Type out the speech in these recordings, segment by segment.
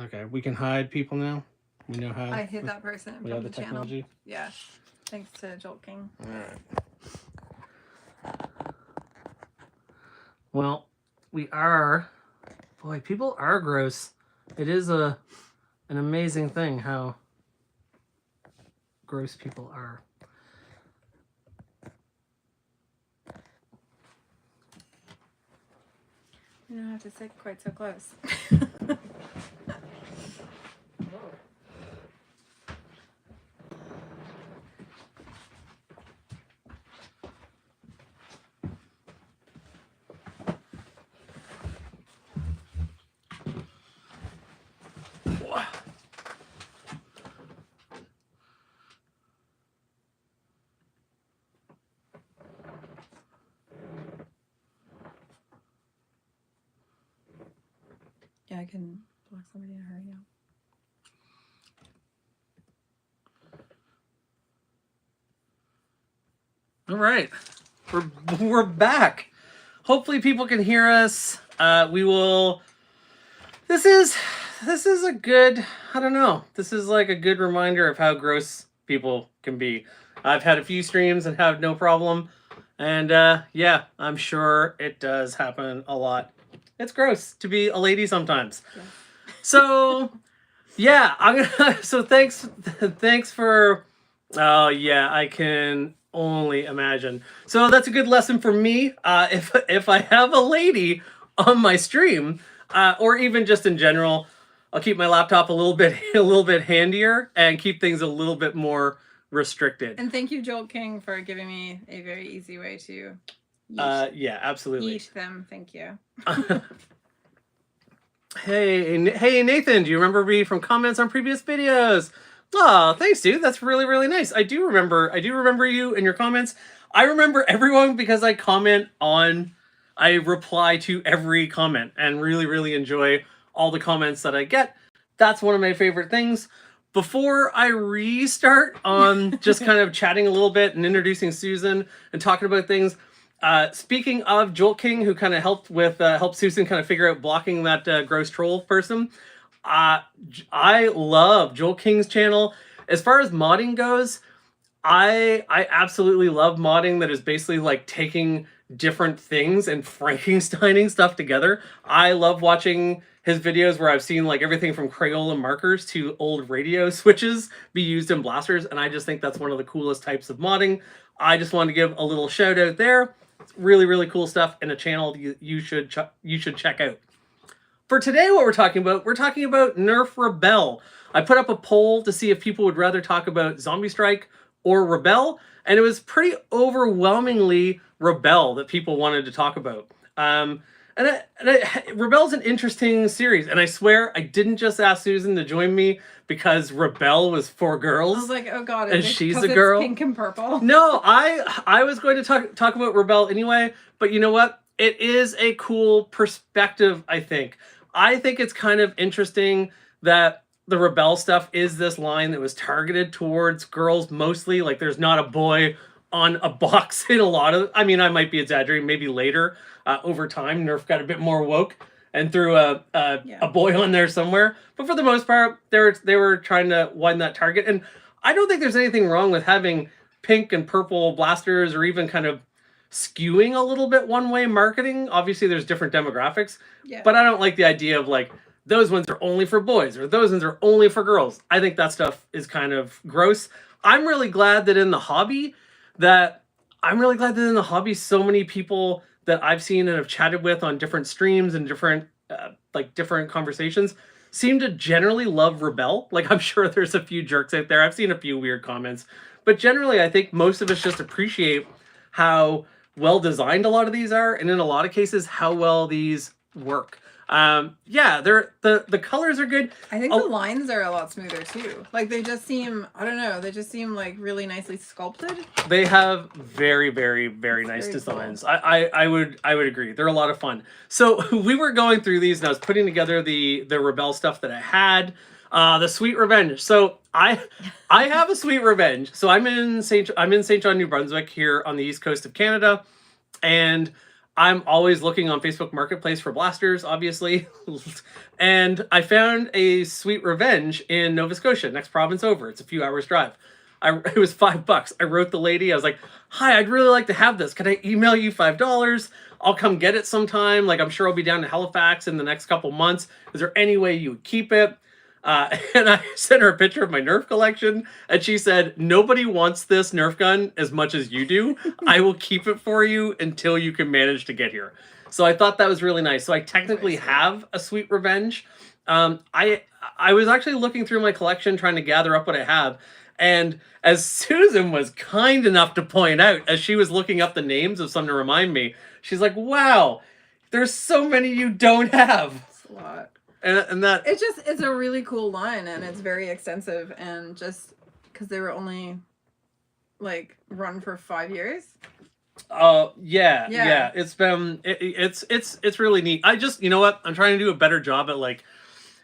Okay, we can hide people now. We know how. I hid that person We from have the the technology. channel. Yeah, thanks to Jolt King. All right. Well, we are. Boy, people are gross. It is an amazing thing how gross people are. You don't have to sit quite so close. Yeah, I can block somebody in a hurry now. All right, we're back. Hopefully, people can hear us. We will. This is a good. I don't know. This is like a good reminder of how gross people can be. I've had a few streams and have no problem, and yeah, I'm sure it does happen a lot. It's gross to be a lady sometimes. Yeah. So, yeah, I'm gonna. So thanks for. Oh yeah, I can only imagine. So that's a good lesson for me. If I have a lady on my stream, or even just in general, I'll keep my laptop a little bit handier and keep things a little bit more restricted. And thank you, Jolt King, for giving me a very easy way to. Yeah, absolutely. Eat them. Thank you. Hey, Nathan, do you remember me from comments on previous videos? Oh, thanks, dude. That's really, really nice. I do remember you and your comments. I remember everyone because I reply to every comment and really, really enjoy all the comments that I get. That's one of my favorite things. Before I restart on just kind of chatting a little bit and introducing Susan and talking about things, speaking of Jolt King, who kind of helped Susan kind of figure out blocking that gross troll person. I love Jolt King's channel. As far as modding goes, I absolutely love modding that is basically like taking different things and Frankensteining stuff together. I love watching his videos where I've seen like everything from Crayola markers to old radio switches be used in blasters, and I just think that's one of the coolest types of modding. I just want to give a little shout out there. It's really, really cool stuff in a channel you should check out. For today, what we're talking about Nerf Rebelle. I put up a poll to see if people would rather talk about Zombie Strike or Rebelle, and it was pretty overwhelmingly Rebelle that people wanted to talk about. Rebelle's an interesting series, and I swear I didn't just ask Susan to join me because Rebelle was for girls. I was like, oh god, and she's a girl. Pink and purple. No, I was going to talk about Rebelle anyway, but you know what? It is a cool perspective, I think. I think it's kind of interesting that the Rebelle stuff is this line that was targeted towards girls mostly. Like, there's not a boy on a box in a lot of... I mean, I might be exaggerating. Maybe later, over time, Nerf got a bit more woke and threw a boy on there somewhere. But for the most part, they were trying to widen that target. And I don't think there's anything wrong with having pink and purple blasters, or even kind of skewing a little bit one-way marketing. Obviously, there's different demographics. Yeah. But I don't like the idea of, like, those ones are only for boys, or those ones are only for girls. I think that stuff is kind of gross. I'm really glad that in the hobby, so many people that I've seen and have chatted with on different streams and different conversations seem to generally love Rebelle. Like, I'm sure there's a few jerks out there. I've seen a few weird comments. But generally, I think most of us just appreciate how well designed a lot of these are, and in a lot of cases, how well these work. Yeah, the colors are good. I think the lines are a lot smoother too. Like, they just seem, I don't know, they just seem like really nicely sculpted. They have very, very, very nice designs. Cool. I would agree. They're a lot of fun. So we were going through these, and I was putting together the Rebelle stuff that I had. The Sweet Revenge. So I have a Sweet Revenge. So I'm in St. John, New Brunswick, here on the east coast of Canada, and I'm always looking on Facebook Marketplace for blasters, obviously. And I found a Sweet Revenge in Nova Scotia, next province over. It's a few hours drive. It was $5. I wrote the lady. I was like, "Hi, I'd really like to have this. Can I email you $5? I'll come get it sometime. Like, I'm sure I'll be down to Halifax in the next couple months. Is there any way you would keep it?" And I sent her a picture of my Nerf collection, and she said, "Nobody wants this Nerf gun as much as you do. I will keep it for you until you can manage to get here." So I thought that was really nice. So I technically have a Sweet Revenge. I was actually looking through my collection trying to gather up what I have. And as Susan was kind enough to point out, as she was looking up the names of some to remind me, she's like, "Wow, there's so many you don't have." It's a lot. And that it's a really cool line, and it's very extensive, and just because they were only like run for 5 years. Yeah. It's been it's really neat. I just, you know what? I'm trying to do a better job at like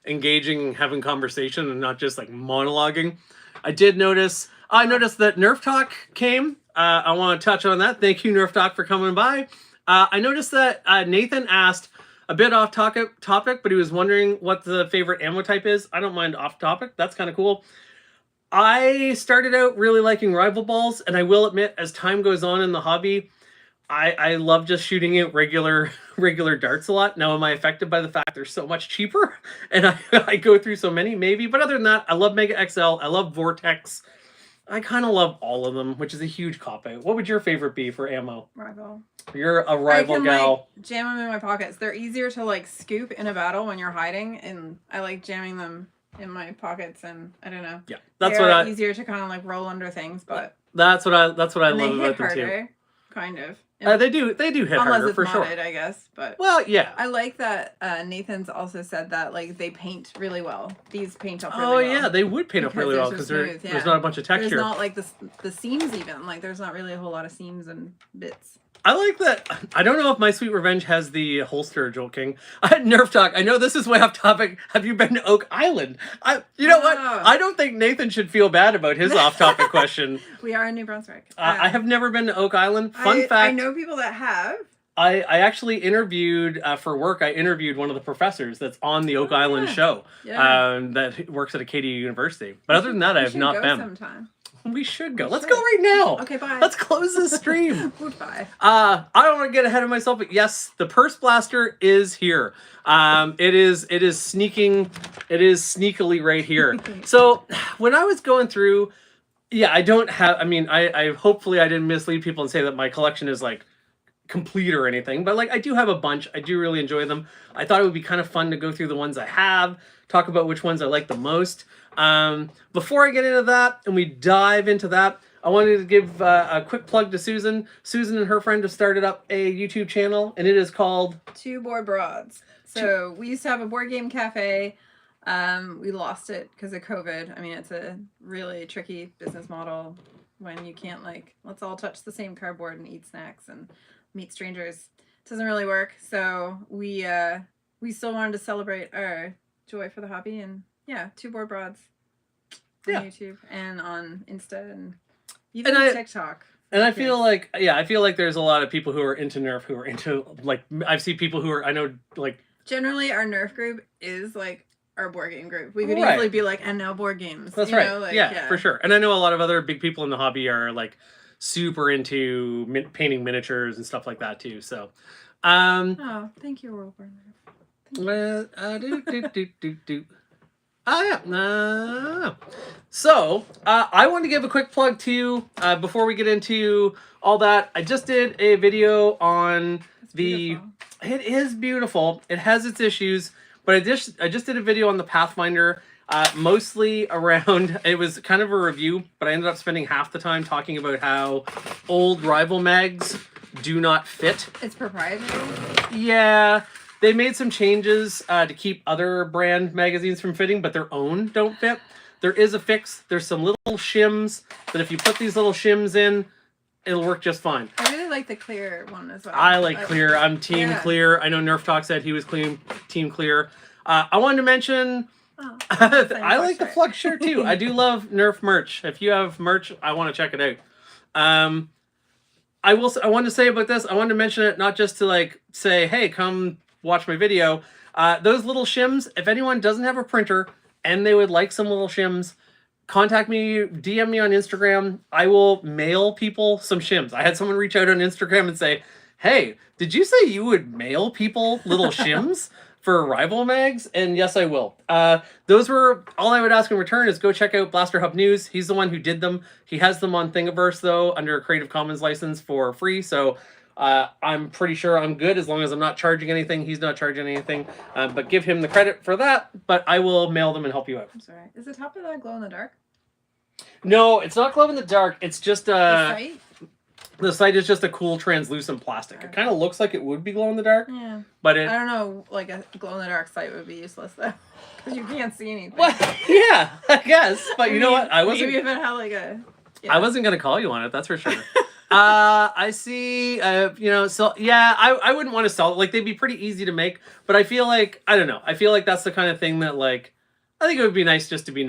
engaging and having conversation and not just like monologuing. I noticed that Nerf Talk came. I want to touch on that. Thank you, Nerf Talk, for coming by. I noticed that Nathan asked a bit off topic, but he was wondering what the favorite ammo type is. I don't mind off topic. That's kind of cool. I started out really liking rival balls, and I will admit, as time goes on in the hobby, I love just shooting at regular darts a lot. Now, am I affected by the fact they're so much cheaper and I go through so many? Maybe. But other than that, I love Mega XL. I love Vortex. I kind of love all of them, which is a huge cop-out. What would your favorite be for ammo? Rival. You're a rival gal. Like, jam them in my pockets. They're easier to like scoop in a battle when you're hiding, and I like jamming them in my pockets, and I don't know. Yeah, that's easier to kind of like roll under things, but that's what I love about them harder, too. Kind of. They do hit harder for sure. I guess, but well, yeah. I like that Nathan's also said that like they paint really well. These paint up really well. Oh yeah, they would paint up really well because there's not a bunch of texture. There's not like the seams even. Like there's not really a whole lot of seams and bits. I like that. I don't know if my Sweet Revenge has the holster, Joel King. Nerf Talk. I know this is way off topic. Have you been to Oak Island? You know what? I don't think Nathan should feel bad about his off-topic question. We are in New Brunswick. I have never been to Oak Island. Fun fact. I know people that have. I actually interviewed, for work, I interviewed one of the professors that's on the Oak Island show that works at Acadia University. But other than that, I have not been. Sometime. We should go. Let's go right now. Okay, bye. Let's close this stream. Goodbye. I don't want to get ahead of myself, but yes, the Purse Blaster is here. It is sneaking. It is sneakily right here. So when I was going through, I don't have. I mean, I hopefully I didn't mislead people and say that my collection is like complete or anything, but like I do have a bunch. I do really enjoy them. I thought it would be kind of fun to go through the ones I have, talk about which ones I like the most. Before I get into that and we dive into that, I wanted to give a quick plug to Susan. Susan and her friend have started up a YouTube channel, and it is called Two Board Broads. So we used to have a board game cafe. We lost it because of COVID. I mean, it's a really tricky business model when you can't like, let's all touch the same cardboard and eat snacks and meet strangers. It doesn't really work. So we still wanted to celebrate our joy for the hobby, and Two Board Broads on YouTube and on Insta and even TikTok. And I feel like, there's a lot of people who are into Nerf who are into, like, I've seen people who are, I know, like... Generally, our Nerf group is, like, our board game group. We could easily be like, and now board games. That's right. Like, for sure. And I know a lot of other big people in the hobby are, like, super into painting miniatures and stuff like that, too. So, oh, thank you, World War Nerf. So, I want to give a quick plug too, before we get into all that. I just did a video on it is beautiful. It has its issues, but I just did a video on the Pathfinder, mostly around, it was kind of a review, but I ended up spending half the time talking about how old rival mags do not fit. It's proprietary? Yeah. They made some changes to keep other brand magazines from fitting, but their own don't fit. There is a fix. There's some little shims that if you put these little shims in, it'll work just fine. I really like the clear one as well. I like clear. I'm team clear. I know Nerf Talk said he was team clear. I wanted to mention, I like the Flux shirt too. I do love Nerf merch. If you have merch, I want to check it out. I wanted to say about this. I wanted to mention it not just to like say, hey, come watch my video. Those little shims. If anyone doesn't have a printer and they would like some little shims, contact me, DM me on Instagram. I will mail people some shims. I had someone reach out on Instagram and say, hey, did you say you would mail people little shims for rival mags? And yes, I will. Those were all I would ask in return is go check out Blaster Hub News. He's the one who did them. He has them on Thingiverse though, under a Creative Commons license for free. So I'm pretty sure I'm good as long as I'm not charging anything. He's not charging anything, but give him the credit for that. But I will mail them and help you out. I'm sorry. Is the top of that glow in the dark? No, it's not glow in the dark. It's just The sight is just a cool translucent plastic. It kind of looks like it would be glow in the dark. Yeah. But I don't know, like a glow in the dark sight would be useless though, because you can't see anything. Well, yeah, I guess. But you know what? Maybe if it had like a. Yeah. I wasn't gonna call you on it. That's for sure. I see. You know, so yeah, I wouldn't want to sell it. Like they'd be pretty easy to make, but I feel like I don't know. I feel like that's the kind of thing that like I think it would be nice just to be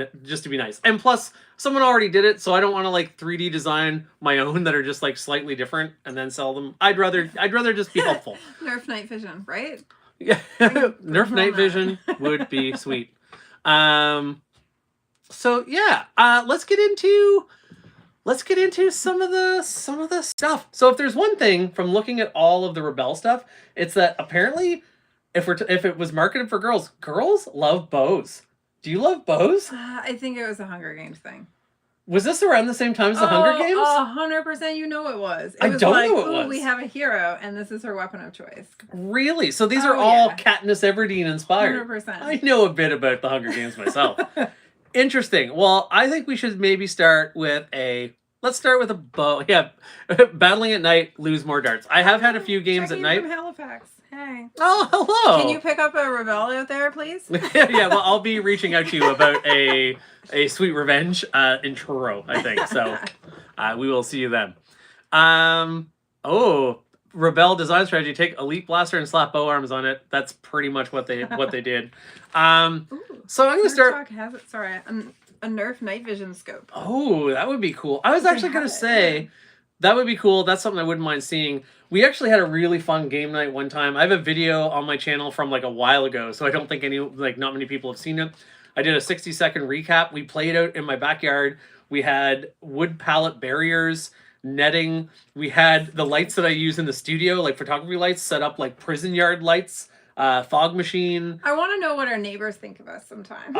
nice. And plus, someone already did it, so I don't want to like 3D design my own that are just like slightly different and then sell them. I'd rather just be helpful. Nerf night vision, right? Yeah, Nerf night vision would be sweet. So yeah, let's get into some of the stuff. So if there's one thing from looking at all of the Rebelle stuff, it's that apparently if it was marketed for girls love bows. Do you love bows? I think it was a Hunger Games thing. Was this around the same time as the Hunger Games? 100% you know it was. I was don't like, know it was. We have a hero, and this is her weapon of choice. Really? So these are all yeah. Katniss Everdeen inspired. 100%. I know a bit about the Hunger Games myself. Interesting. Well, I think we should maybe start with let's start with a bow. Yeah, battling at night, lose more darts. I have had a few games at night. From Halifax. Hey. Oh, hello. Can you pick up a Rebelle out there, please? Yeah, well, I'll be reaching out to you about a Sweet Revenge in Truro, I think. So we will see you then. Rebelle design strategy: take elite blaster and slap bow arms on it. That's pretty much what they did. So I'm gonna start. Sorry, a Nerf night vision scope. Oh, that would be cool. I was actually gonna say that would be cool. That's something I wouldn't mind seeing. We actually had a really fun game night one time. I have a video on my channel from like a while ago, so I don't think not many people have seen it. I did a 60-second recap. We played out in my backyard. We had wood pallet barriers, netting. We had the lights that I use in the studio, like photography lights, set up like prison yard lights, fog machine. I want to know what our neighbors think of us sometimes.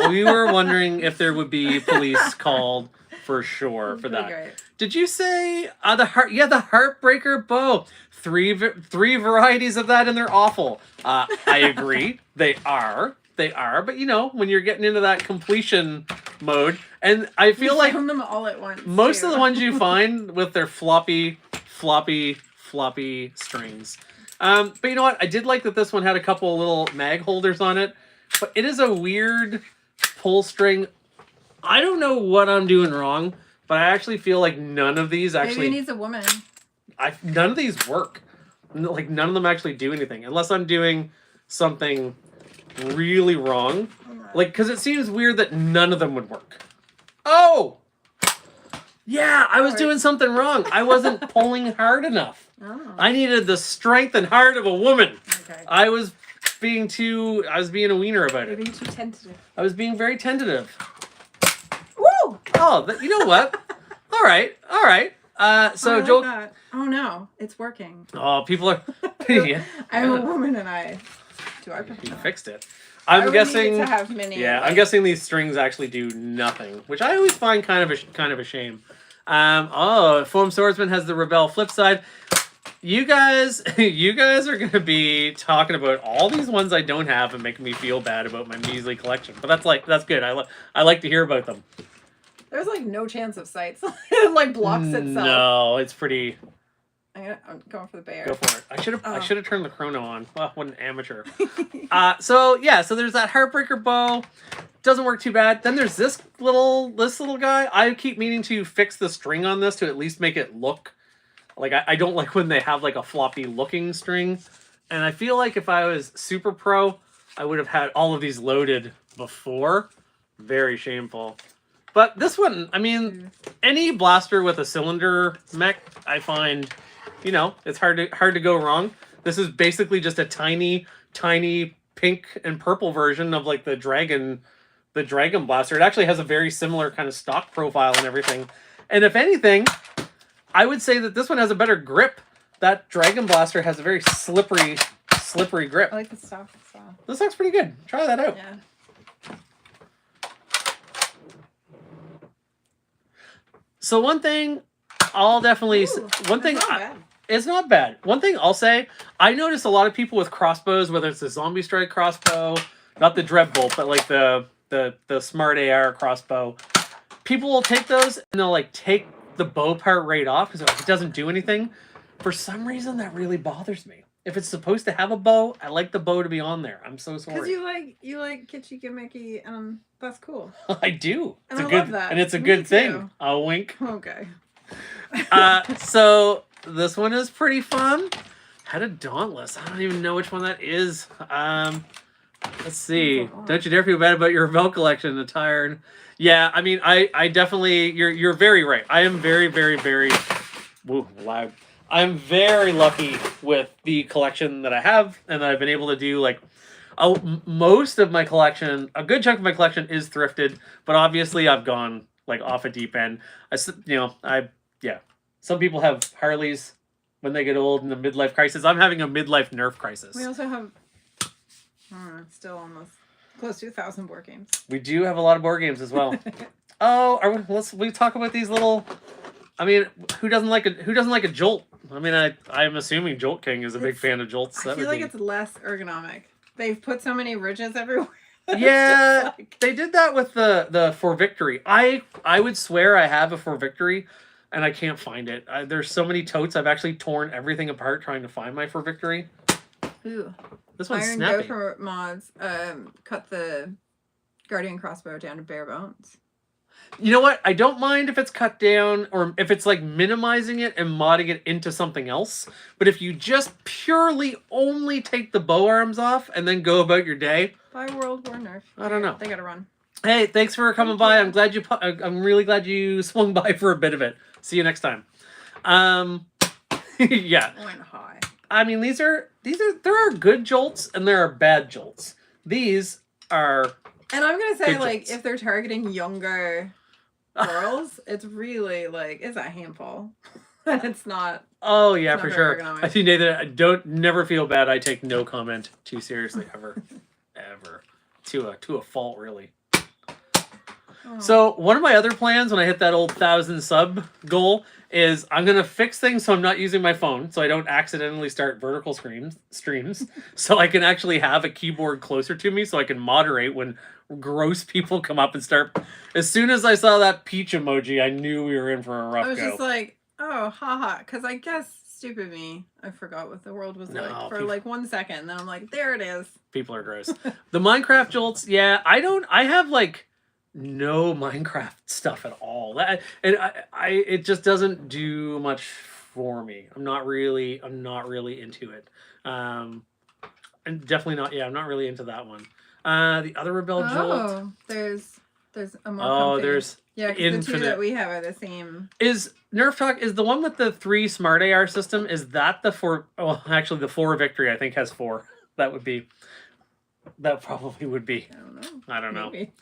We were wondering if there would be police called for sure for that. Great. Did you say the Heartbreaker bow? Three varieties of that, and they're awful. I agree. They are, but you know, when you're getting into that completion mode, and I feel like them all at once. Most of the ones you find with their floppy strings. But you know what? I did like that this one had a couple of little mag holders on it, but it is a weird pull string. I don't know what I'm doing wrong, but I actually feel like none of these actually... Maybe it needs a woman. None of these work. Like, none of them actually do anything. Unless I'm doing something really wrong. Like, because it seems weird that none of them would work. Oh! Yeah, I was doing something wrong. I wasn't pulling hard enough. Oh. I needed the strength and heart of a woman. Okay. I was being a wiener about it. You're being too tentative. I was being very tentative. Woo! Oh, you know what? All right. So Joel. That. Oh no, it's working. Oh, people are. Yeah. I'm a woman, and do I? You fixed it. I'm guessing. Need to have many, I'm guessing these strings actually do nothing, which I always find kind of a shame. Foam Swordsman has the Rebelle flip side. You guys are gonna be talking about all these ones I don't have and making me feel bad about my measly collection. But that's good. I like to hear about them. There's like no chance of sights. It like blocks itself. No, it's pretty. I'm going for the bear. Go for it. I should have turned the chrono on. Well, what an amateur. So there's that Heartbreaker bow. Doesn't work too bad. Then there's this little guy. I keep meaning to fix the string on this to at least make it look like I don't like when they have like a floppy looking string. And I feel like if I was super pro, I would have had all of these loaded before. Very shameful. But this one, I mean, any blaster with a cylinder mech, I find you know, it's hard to go wrong. This is basically just a tiny pink and purple version of like the dragon blaster. It actually has a very similar kind of stock profile and everything. And if anything, I would say that this one has a better grip. That dragon blaster has a very slippery grip. I like the stock style. This looks pretty good. Try that out. Yeah. So one thing I'll definitely it's not bad. One thing I'll say, I notice a lot of people with crossbows, whether it's the Zombie Strike crossbow, not the Dread Bolt, but like the Smart AR crossbow. People will take those and they'll like take the bow part right off because it doesn't do anything. For some reason, that really bothers me. If it's supposed to have a bow, I like the bow to be on there. I'm so sorry. Because you like kitschy gimmicky, that's cool. I do. And I love that. And it's a Me good too. thing. A wink. Okay. So this one is pretty fun. Had a Dauntless. I don't even know which one that is. Let's see. Don't you dare feel bad about your Rebelle collection attire. Yeah, I mean, I definitely. You're very right. I am very loud. I'm very lucky with the collection that I have, and that I've been able to do like. Most of my collection, a good chunk of my collection is thrifted, but obviously I've gone like off a deep end. Some people have Harleys when they get old in the midlife crisis. I'm having a midlife Nerf crisis. We also have still almost close to 1,000 board games. We do have a lot of board games as well. Oh, we talk about these little. I mean, who doesn't like a Jolt? I mean, I'm assuming Jolt King is a big fan of Jolts. I feel like it's less ergonomic. They've put so many ridges everywhere. Yeah, they did that with the For Victory. I would swear I have a For Victory, and I can't find it. There's so many totes. I've actually torn everything apart trying to find my For Victory. Ooh. This one's Iron snappy. Gopher mods cut the Guardian crossbow down to bare bones. You know what? I don't mind if it's cut down or if it's like minimizing it and modding it into something else. But if you just purely only take the bow arms off and then go about your day. Buy World War Nerf. I don't know. They gotta run. Hey, thanks for coming by. I'm really glad you swung by for a bit of it. See you next time. Yeah. Went high. I mean, there are good Jolts and there are bad Jolts. These are. And I'm gonna say, good like, Jolts. if they're targeting younger girls, it's really like it's a handful. It's not. Oh yeah, it's for not sure. very ergonomic. I think Nathan, never feel bad. I take no comment too seriously ever, ever to a fault really. Oh. So one of my other plans when I hit that old 1,000 sub goal is I'm gonna fix things so I'm not using my phone, so I don't accidentally start vertical streams, so I can actually have a keyboard closer to me, so I can moderate when gross people come up and start. As soon as I saw that peach emoji, I knew we were in for a rough go. I was just like, oh, haha, because I guess stupid me, I forgot what the world was like for like 1 second, and then I'm like, there it is. People are gross. The Minecraft Jolts, yeah, I have like no Minecraft stuff at all. It just doesn't do much for me. I'm not really into it. And definitely not. Yeah, I'm not really into that one. The other Rebelle Jolt. Oh, there's a more. Oh, comfy. there's yeah, because the two that we have are the same. Is Nerf Talk is the one with the 3 Smart AR system? Is that the 4? Oh, actually, the 4 Victory I think has 4. That probably would be. I don't know. Maybe.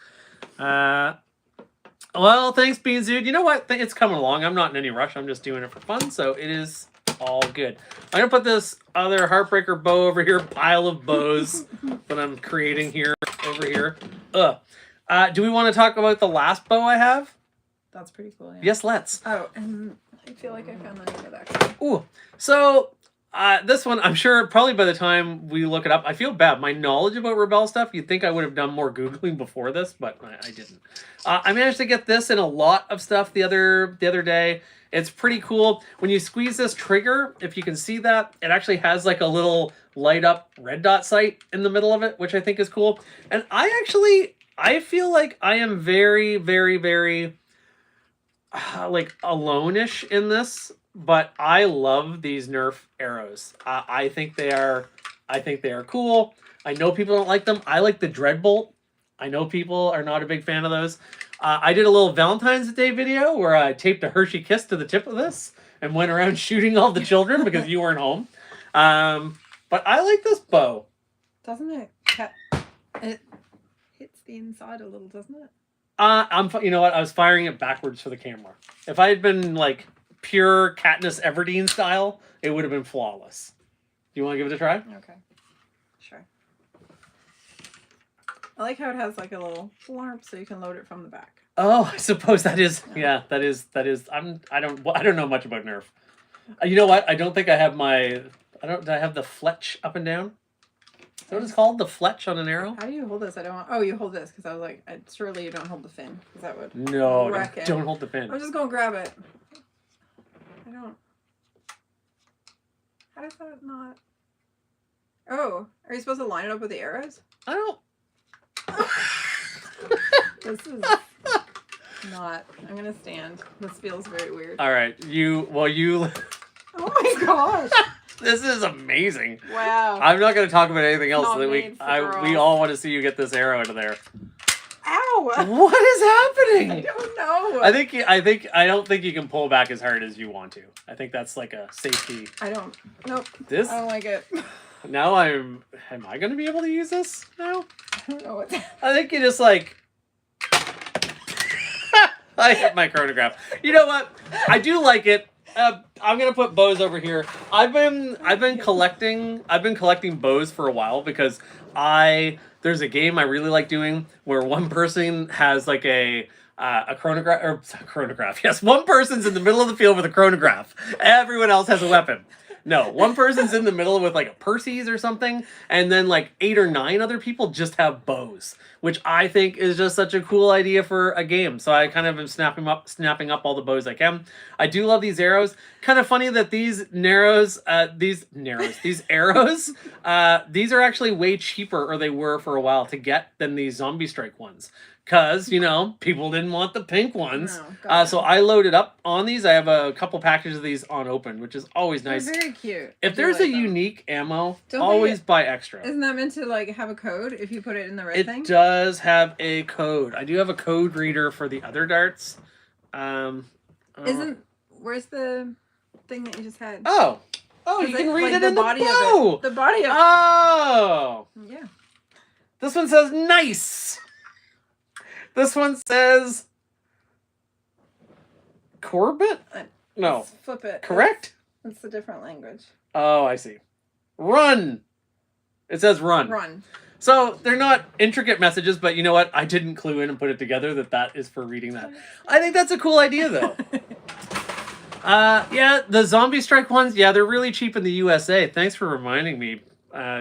Well, thanks, Beans Dude. You know what? It's coming along. I'm not in any rush. I'm just doing it for fun, so it is all good. I'm gonna put this other Heartbreaker bow over here, pile of bows that I'm creating here over here. Do we want to talk about the last bow I have? That's pretty cool. Yeah. Yes, let's. Oh, and I feel like I found the name of that. Ooh, so this one, I'm sure probably by the time we look it up, I feel bad. My knowledge about Rebelle stuff, you'd think I would have done more Googling before this, but I didn't. I managed to get this in a lot of stuff the other day. It's pretty cool. When you squeeze this trigger, if you can see that, it actually has like a little light up red dot sight in the middle of it, which I think is cool. And I feel like I am very, very, very like alone-ish in this. But I love these Nerf arrows. I think they are cool. I know people don't like them. I like the Dread Bolt. I know people are not a big fan of those. I did a little Valentine's Day video where I taped a Hershey Kiss to the tip of this and went around shooting all the children because you weren't home. But I like this bow. Doesn't it? It hits the inside a little, doesn't it? You know what? I was firing it backwards for the camera. If I had been like pure Katniss Everdeen style, it would have been flawless. Do you want to give it a try? Okay. Sure. I like how it has like a little flarp so you can load it from the back. Oh, I suppose that is. Yeah, that is. I don't know much about Nerf. You know what? I don't think I have my. Do I have the fletch up and down? Is that what it's called? The fletch on an arrow? How do you hold this? I don't want... Oh, you hold this, because I was like, surely you don't hold the fin, because that would No, wreck it. don't hold the fin. I'm just going to grab it. I don't... How does that not... Oh, are you supposed to line it up with the arrows? I don't... This is not... I'm going to stand. This feels very weird. All right, you... Oh my gosh! This is amazing. Wow. I'm not going to talk about anything else. Not That made for we girls. all want to see you get this arrow into there. Ow! What is happening? I don't know. I don't think you can pull back as hard as you want to. I think that's like a safety. I don't... Nope. This? I don't like it. Now am I going to be able to use this now? I don't know what... I think you just like... I hit my chronograph. You know what? I do like it. I'm gonna put bows over here. I've been collecting bows for a while because there's a game I really like doing where one person has like a chronograph. Yes, one person's in the middle of the field with a chronograph. Everyone else has a weapon. No, one person's in the middle with like a Percy's or something, and then like 8 or 9 other people just have bows, which I think is just such a cool idea for a game. So I kind of am snapping up all the bows I can. I do love these arrows. Kind of funny that these arrows, these are actually way cheaper, or they were for a while, to get than these Zombie Strike ones. Because, you know, people didn't want the pink ones. No, so I loaded up on these. I have a couple packages of these unopened, which is always nice. They're very cute. If there's a unique ammo, Don't always buy extra. Isn't that meant to like have a code if you put it in the red It thing? does have a code. I do have a code reader for the other darts. Where's the thing that you just had? Oh, you can read it in the body bow. of it. The body of Oh. Yeah. This one says nice. This one says Corbett? No. Let's flip it. Correct? It's a different language. Oh, I see. Run. It says run. Run. So they're not intricate messages, but you know what? I didn't clue in and put it together that is for reading that. I think that's a cool idea, though. Yeah, the Zombie Strike ones, yeah, they're really cheap in the USA. Thanks for reminding me,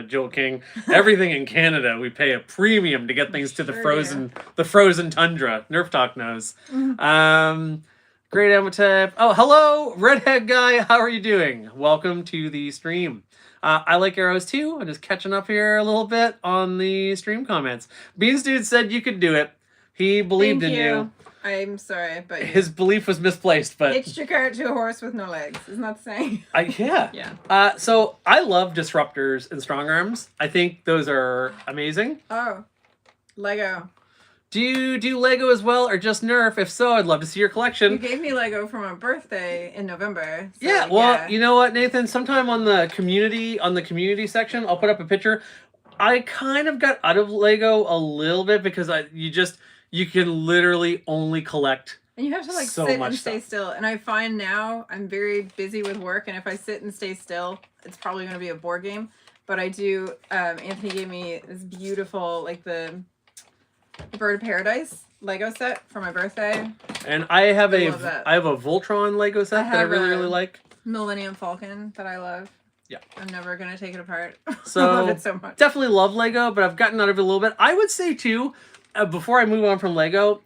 Joel King. Everything in Canada, we pay a premium to get things to the frozen tundra. Nerf Talk knows. Great ammo type. Oh, hello, redhead guy. How are you doing? Welcome to the stream. I like arrows too. I'm just catching up here a little bit on the stream comments. Beans Dude said you could do it. He believed in you. I'm sorry, but his belief was misplaced. But hitched your cart to a horse with no legs. Isn't that the saying? Yeah. Yeah. So I love disruptors and strong arms. I think those are amazing. Oh, Lego. Do you do Lego as well, or just Nerf? If so, I'd love to see your collection. You gave me Lego for my birthday in November. So yeah. Well, you know what, Nathan? Sometime on the community section, I'll put up a picture. I kind of got out of Lego a little bit because you can literally only collect. And you have to like so sit much and stay stuff. still. And I find now I'm very busy with work, and if I sit and stay still, it's probably going to be a board game. But I do. Anthony gave me this beautiful, like the Bird of Paradise Lego set for my birthday. And I have I a love that. Voltron Lego set that I really like. Millennium Falcon that I love. Yeah. I'm never going to take it apart. So I love it so much. Definitely love Lego, but I've gotten out of it a little bit. I would say too, before I move on from Lego,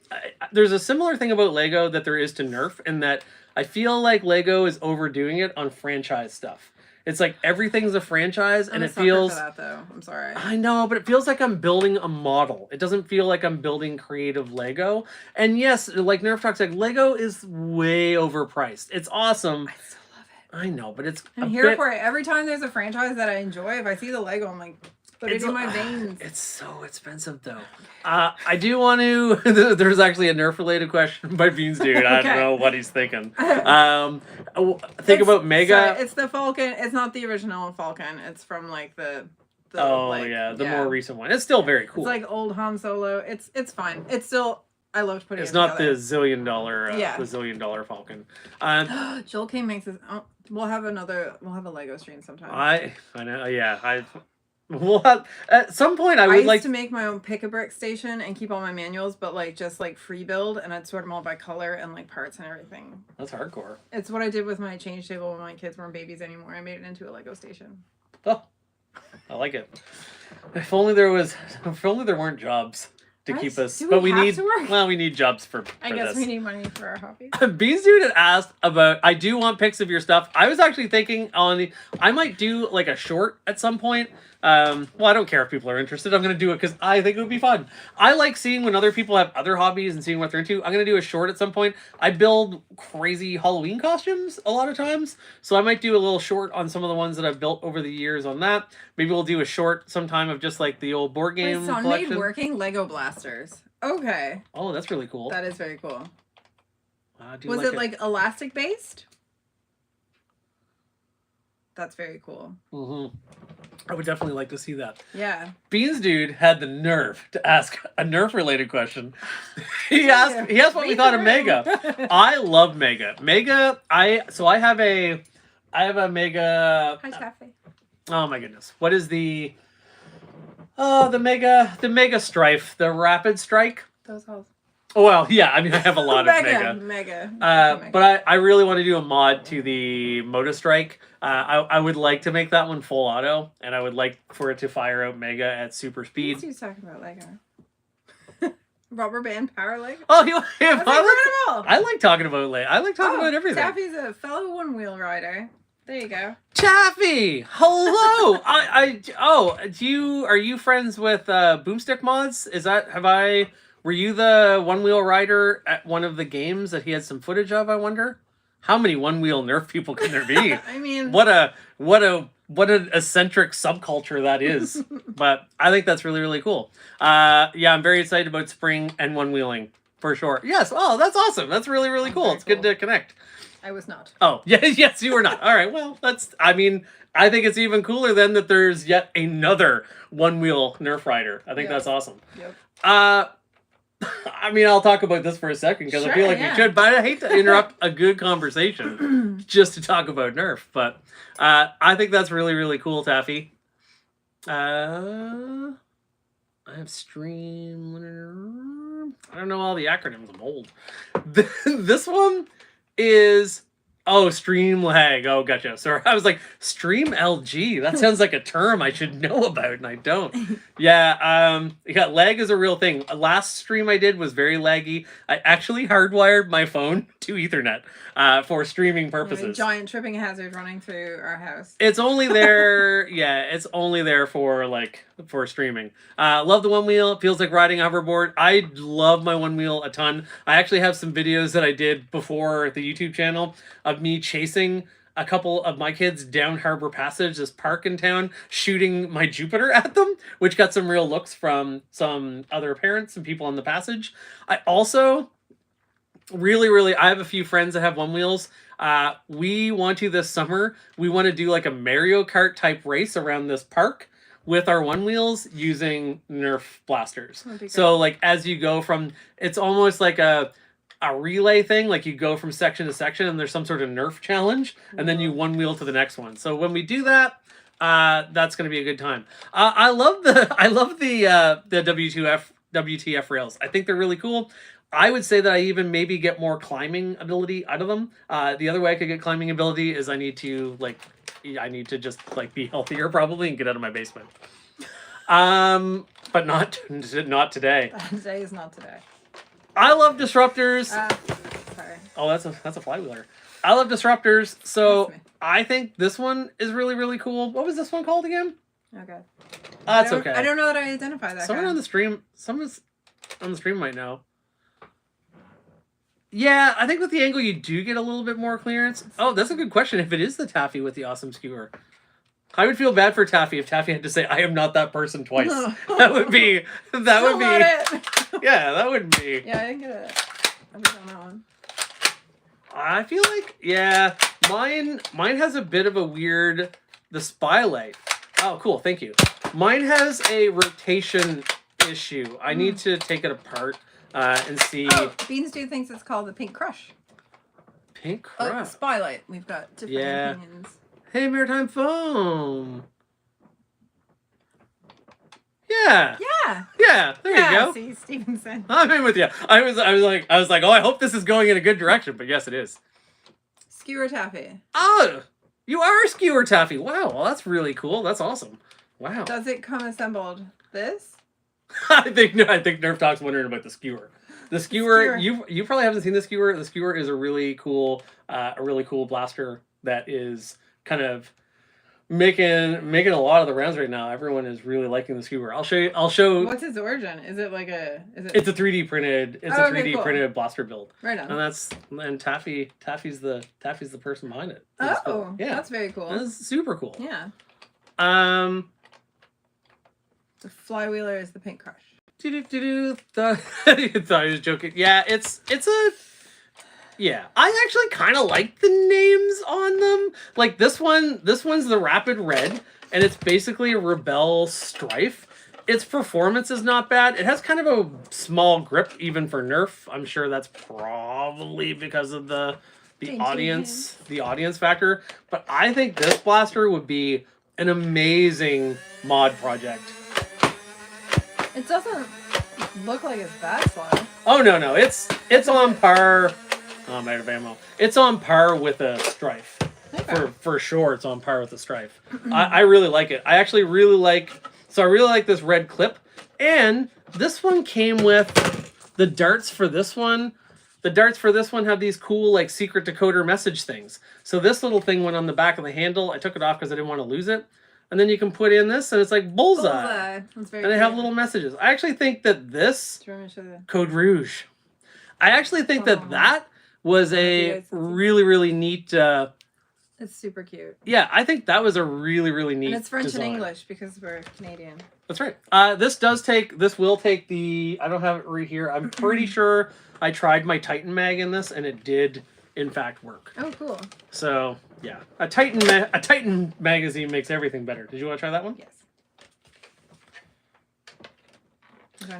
there's a similar thing about Lego that there is to Nerf, in that I feel like Lego is overdoing it on franchise stuff. It's like everything's a franchise, and it feels. For that, though. I'm sorry. I know, but it feels like I'm building a model. It doesn't feel like I'm building creative Lego. And yes, like Nerf Talk's like, Lego is way overpriced. It's awesome. I still love it. I know, but it's I'm here for it. Every time there's a franchise that I enjoy, if I see the Lego, I'm like, But I do my veins. It's so expensive though. I do want to. There's actually a Nerf related question by Beans Dude. I don't know what he's thinking. Think about Mega. Sorry, it's the Falcon. It's not the original Falcon. It's from like the the more recent one. It's still very cool. It's like old Han Solo. It's fine. It's still. I loved putting. It's it not together. the $1 zillion Falcon. Joel King makes this. Oh, we'll have a Lego stream sometime. I know. Yeah, we'll have at some point. I would used like to make my own pick-a-brick station and keep all my manuals, but like just like free build, and I'd sort them all by color and like parts and everything. That's hardcore. It's what I did with my change table when my kids weren't babies anymore. I made it into a Lego station. Oh, I like it. If only there weren't jobs to keep us. Do But we we have need. to work? Well, we need jobs for I guess this. we need money for our hobby. Beans Dude had asked about. I do want pics of your stuff. I was actually thinking I might do like a short at some point. Well, I don't care if people are interested. I'm going to do it because I think it would be fun. I like seeing when other people have other hobbies and seeing what they're into. I'm going to do a short at some point. I build crazy Halloween costumes a lot of times. So I might do a little short on some of the ones that I've built over the years on that. Maybe we'll do a short sometime of just like the old board game collection. Made working Lego blasters. Okay. Oh, that's really cool. That is very cool. Was it like elastic based? That's very cool. Mm-hmm. I would definitely like to see that. Yeah. Beans Dude had the nerve to ask a Nerf related question. he asked what we thought of Mega. I love Mega. Mega, I have a Mega. Hi, Taffy. Oh my goodness. What is the Mega Strife, the Rapid Strike? Those holes. Oh, well, yeah, I mean, I have a lot of Mega. But I really want to do a mod to the Moto Strike. I would like to make that one full auto, and I would like for it to fire out Mega at super speed. He's talking about Lego. Rubber band power Lego. Oh, I like talking about Lego. I like talking about everything. Taffy's a fellow one-wheel rider. There you go. Taffy, hello. Are you friends with Boomstick Mods? Were you the one-wheel rider at one of the games that he had some footage of, I wonder? How many one-wheel Nerf people can there be? I mean... What an eccentric subculture that is. But I think that's really, really cool. Yeah, I'm very excited about spring and one-wheeling, for sure. Yes, that's awesome. That's really, really cool. It's good to connect. I was not. Oh, yeah, yes, you were not. All right, well, I think it's even cooler then that there's yet another one-wheel Nerf rider. I think that's awesome. Yep. I'll talk about this for a second because I feel like we should, but I hate to interrupt a good conversation just to talk about Nerf. But I think that's really, really cool, Taffy. I have stream. I don't know all the acronyms. I'm old. This one is... Oh, stream lag. Oh, gotcha. Sorry. I was like, stream LG. That sounds like a term I should know about, and I don't. Yeah, lag is a real thing. Last stream I did was very laggy. I actually hardwired my phone to Ethernet for streaming purposes. A giant tripping hazard running through our house. It's only there, it's only there for streaming. Love the one wheel. It feels like riding a hoverboard. I love my one wheel a ton. I actually have some videos that I did before the YouTube channel of me chasing a couple of my kids down Harbor Passage, this park in town, shooting my Jupiter at them, which got some real looks from some other parents and people on the passage. I also really, I have a few friends that have one wheels. We want to this summer, we want to do like a Mario Kart type race around this park with our one wheels using Nerf blasters. So like as you go from, it's almost like a relay thing, like you go from section to section and there's some sort of Nerf challenge and then you one wheel to the next one. So when we do that, that's going to be a good time. I love the WTF rails. I think they're really cool. I would say that I even maybe get more climbing ability out of them. The other way I could get climbing ability is I need to just like be healthier probably and get out of my basement. But not today. Today is not today. I love disruptors. Sorry. Oh, that's a flywheeler. I love disruptors. So I think this one is really, really cool. What was this one called again? Okay. That's okay. I don't know that I identify that. Someone on the stream might know. Yeah, I think with the angle you do get a little bit more clearance. Oh, that's a good question. If it is the Taffy with the awesome skewer. I would feel bad for Taffy if Taffy had to say, I am not that person twice. That would be, Still not it. yeah, that would be. Yeah, I didn't get it. I was on that one. I feel like, yeah, mine has a bit of a weird, the spylight. Oh, cool, thank you. Mine has a rotation issue. I need to take it apart and see. Oh, Beans Dude thinks it's called the Pink Crush. Pink Oh, Crush. Spylight. We've got different opinions. Hey, Maritime Foam. Yeah. Yeah. Yeah, there you go. See, Stevenson. I'm in with you. I was like, oh, I hope this is going in a good direction, but yes, it is. Skewer Taffy. Oh, you are a Skewer Taffy. Wow, well, that's really cool. That's awesome. Wow. Does it come assembled? This? I think Nerf Talk's wondering about the Skewer. The Skewer, you probably haven't seen the Skewer. The Skewer is a really cool blaster that is kind of making a lot of the rounds right now. Everyone is really liking the Skewer. I'll show. What's its origin? Is it like a? It's a 3D printed. It's a 3D printed blaster build. Right on. And Taffy's the person behind it. Oh, cool. Yeah, that's very cool. That's super cool. Yeah. The Flywheeler is the Pink Crush. Thought I was joking. Yeah, it's a. Yeah, I actually kind of like the names on them. Like this one's the Rapid Red, and it's basically a Rebelle Strife. Its performance is not bad. It has kind of a small grip, even for Nerf. I'm sure that's probably because of the audience factor. But I think this blaster would be an amazing mod project. It doesn't look like it's that slow. Oh no, it's on par. Oh, I'm out of ammo. It's on par with a Strife. Okay. For sure, it's on par with a Strife. I really like it. I actually really like this red clip. And this one came with the darts for this one. The darts for this one have these cool like secret decoder message things. So this little thing went on the back of the handle. I took it off because I didn't want to lose it. And then you can put in this, and it's like bullseye. That's very and they have little messages. I actually think that this Code Rouge. I actually think that was a really, really neat. It's super cute. Yeah, I think that was a really, really neat. And it's French design. and English because we're Canadian. That's right. This will take the. I don't have it right here. I'm pretty sure I tried my Titan mag in this, and it did in fact work. Oh, cool. So yeah, a Titan magazine makes everything better. Did you want to try that one? Yes.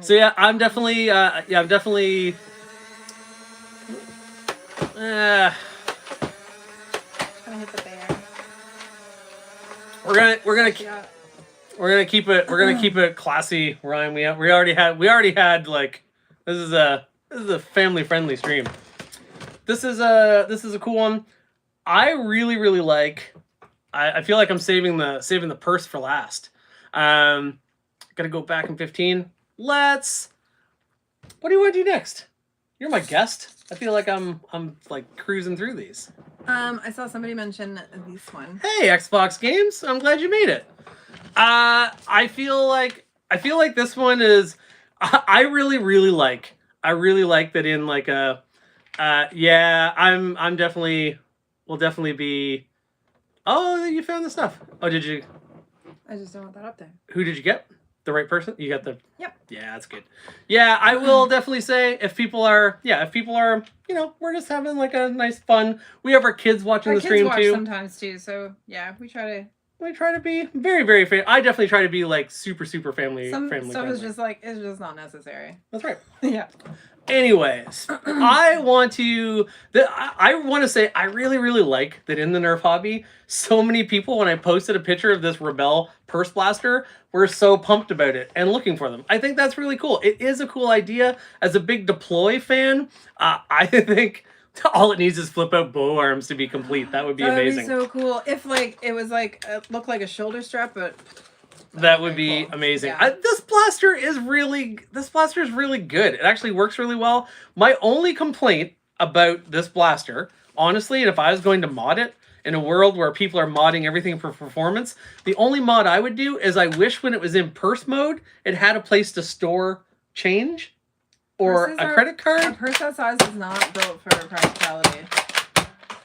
So yeah, I'm definitely. Trying to hit the bear. We're gonna keep it classy, Ryan. We already had like this is a family friendly stream. This is a cool one. I really like. I feel like I'm saving the purse for last. Gotta go back in 15. What do you want to do next? You're my guest. I feel like I'm like cruising through these. I saw somebody mention this one. Hey, Xbox Games. I'm glad you made it. I feel like this one is. I really like that in like a. Yeah, I'm definitely. Will definitely be. Oh, you found the stuff. Oh, did you? I just don't want that up there. Who did you get? The right person? You got the. Yep. Yeah, that's good. Yeah, I will definitely say if people are, we're just having like a nice fun. We have our kids watching the stream too. Sometimes too. So yeah, we try to be very, very I definitely try to be like super family. Some friendly. stuff is just like it's just not necessary. That's right. Yeah. Anyways, I want to say I really like that in the Nerf hobby, so many people when I posted a picture of this Rebelle purse blaster were so pumped about it and looking for them. I think that's really cool. It is a cool idea. As a big deploy fan, I think all it needs is flip out bow arms to be complete. That would be amazing. That would be so cool. If like it was like it looked like a shoulder strap, but that would be amazing. Yeah. This blaster is really good. It actually works really well. My only complaint about this blaster, honestly, and if I was going to mod it in a world where people are modding everything for performance, the only mod I would do is I wish when it was in purse mode, it had a place to store change or a credit card. A purse that size is not built for practicality.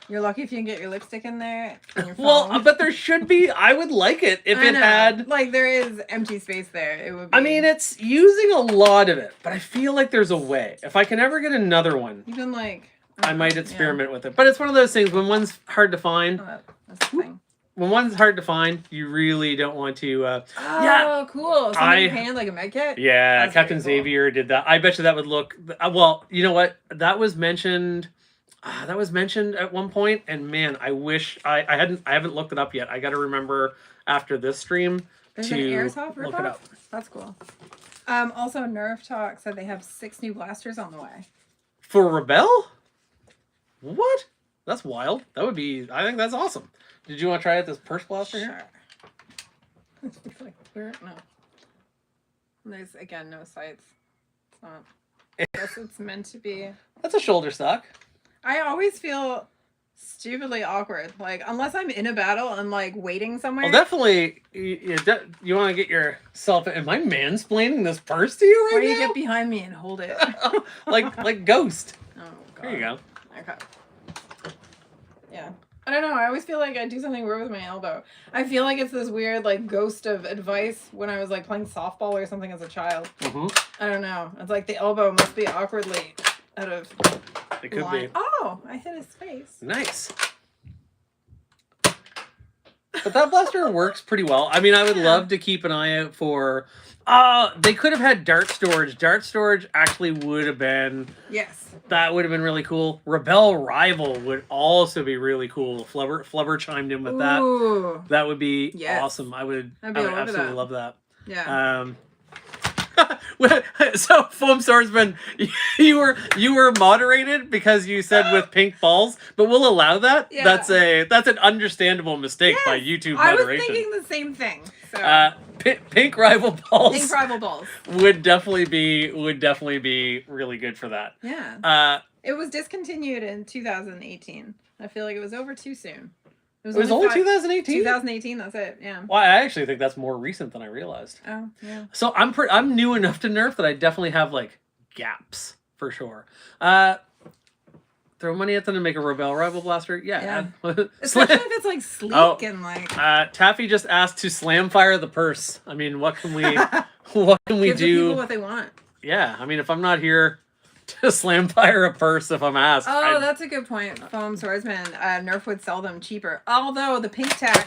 You're lucky if you can get your lipstick in there. And your Well, phone. but there should be. I would like it if I it know. had. Like there is empty space there. It would be. I mean, it's using a lot of it, but I feel like there's a way. If I can ever get another one, even like. I might experiment with it. But it's one of those things when one's hard to find. Oh, that's the thing. When one's hard to find, you really don't want to. Oh, yeah, cool! Somebody hand like a med kit. Yeah, That's Captain very cool. Xavier did that. I bet you that would look. Well, you know what? That was mentioned. That was mentioned at one point, and man, I wish I haven't looked it up yet. I got to remember after this stream There's to an Airsoft look ripoff? it up. That's cool. Also, Nerf Talk said they have 6 new blasters on the way. For Rebelle? What? That's wild. That would be. I think that's awesome. Did you want to try out this purse blaster here? Sure. Like, where? No. There's again no sights. It's not. I guess it's meant to be. That's a shoulder stock. I always feel stupidly awkward. Like unless I'm in a battle and like waiting somewhere. Well, definitely. You want to get yourself. Am I mansplaining this purse to you right Or you now? get behind me and hold it. like Ghost. Oh god. There you go. Okay. Yeah. I don't know. I always feel like I do something weird with my elbow. I feel like it's this weird like ghost of advice when I was like playing softball or something as a child. Mm-hmm. I don't know. It's like the elbow must be awkwardly out of It could line. be. Oh, I hit his face. Nice. But that blaster works pretty well. I mean, I would love to keep an eye out for... they could have had dart storage. Dart storage actually would have been... Yes. That would have been really cool. Rebelle Rival would also be really cool. Flubber chimed in with that. Ooh. That would be Yes. awesome. I would I'd be all over absolutely that. love that. Yeah. So Foam Swordsman, you were moderated because you said with pink balls, but we'll allow that. Yeah. That's an understable mistake by YouTube I was moderation. thinking the same thing. So Pink rival balls pink rival balls. would definitely be really good for that. Yeah. It was discontinued in 2018. I feel like it was over too soon. It was only 2018. 2018. That's it. Yeah. Well, I actually think that's more recent than I realized. Oh yeah. So I'm new enough to Nerf that I definitely have like gaps for sure. Throw money at them to make a Rebelle Rival Blaster. Yeah. Especially if it's like sleek and like. Taffy just asked to slam fire the purse. I mean, what can we what can we Give the do? people what they want. Yeah, I mean, if I'm not here to slam fire a purse, if I'm asked. Oh, that's a good point. Foam Swordsman. Nerf would sell them cheaper, although the pink tax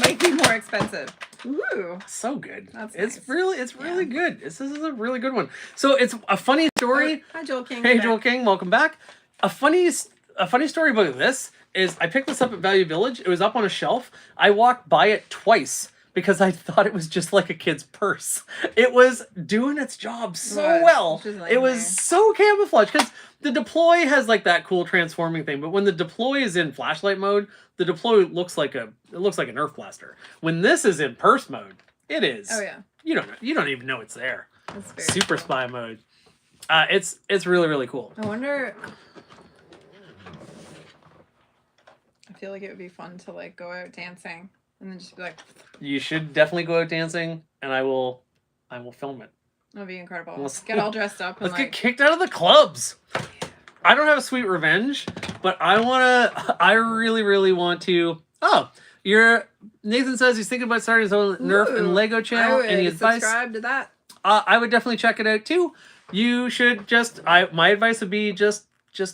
might be more expensive. Ooh. So good. That's it's nice. really good. This is a really good one. So it's a funny story. Hi, Joel King. Hey, Joel King, welcome back. A funny story about this is I picked this up at Value Village. It was up on a shelf. I walked by it twice because I thought it was just like a kid's purse. It was doing its job so well. It was so camouflaged because the deploy has like that cool transforming thing, but when the deploy is in flashlight mode, the deploy looks like a Nerf blaster. When this is in purse mode, it is. Oh yeah. You don't even know it's there. That's very Super cool. spy mode. It's really, really cool. I wonder. I feel like it would be fun to like go out dancing and then just be like. You should definitely go out dancing, and I will film it. That'd be incredible. Let's Get all dressed up and Let's like. get kicked out of the clubs. I don't have a sweet revenge, but I really, really want to. Oh, Nathan says he's thinking about starting his own Nerf and Lego channel. Any advice? Subscribe to that. I would definitely check it out too. You should my advice would be just do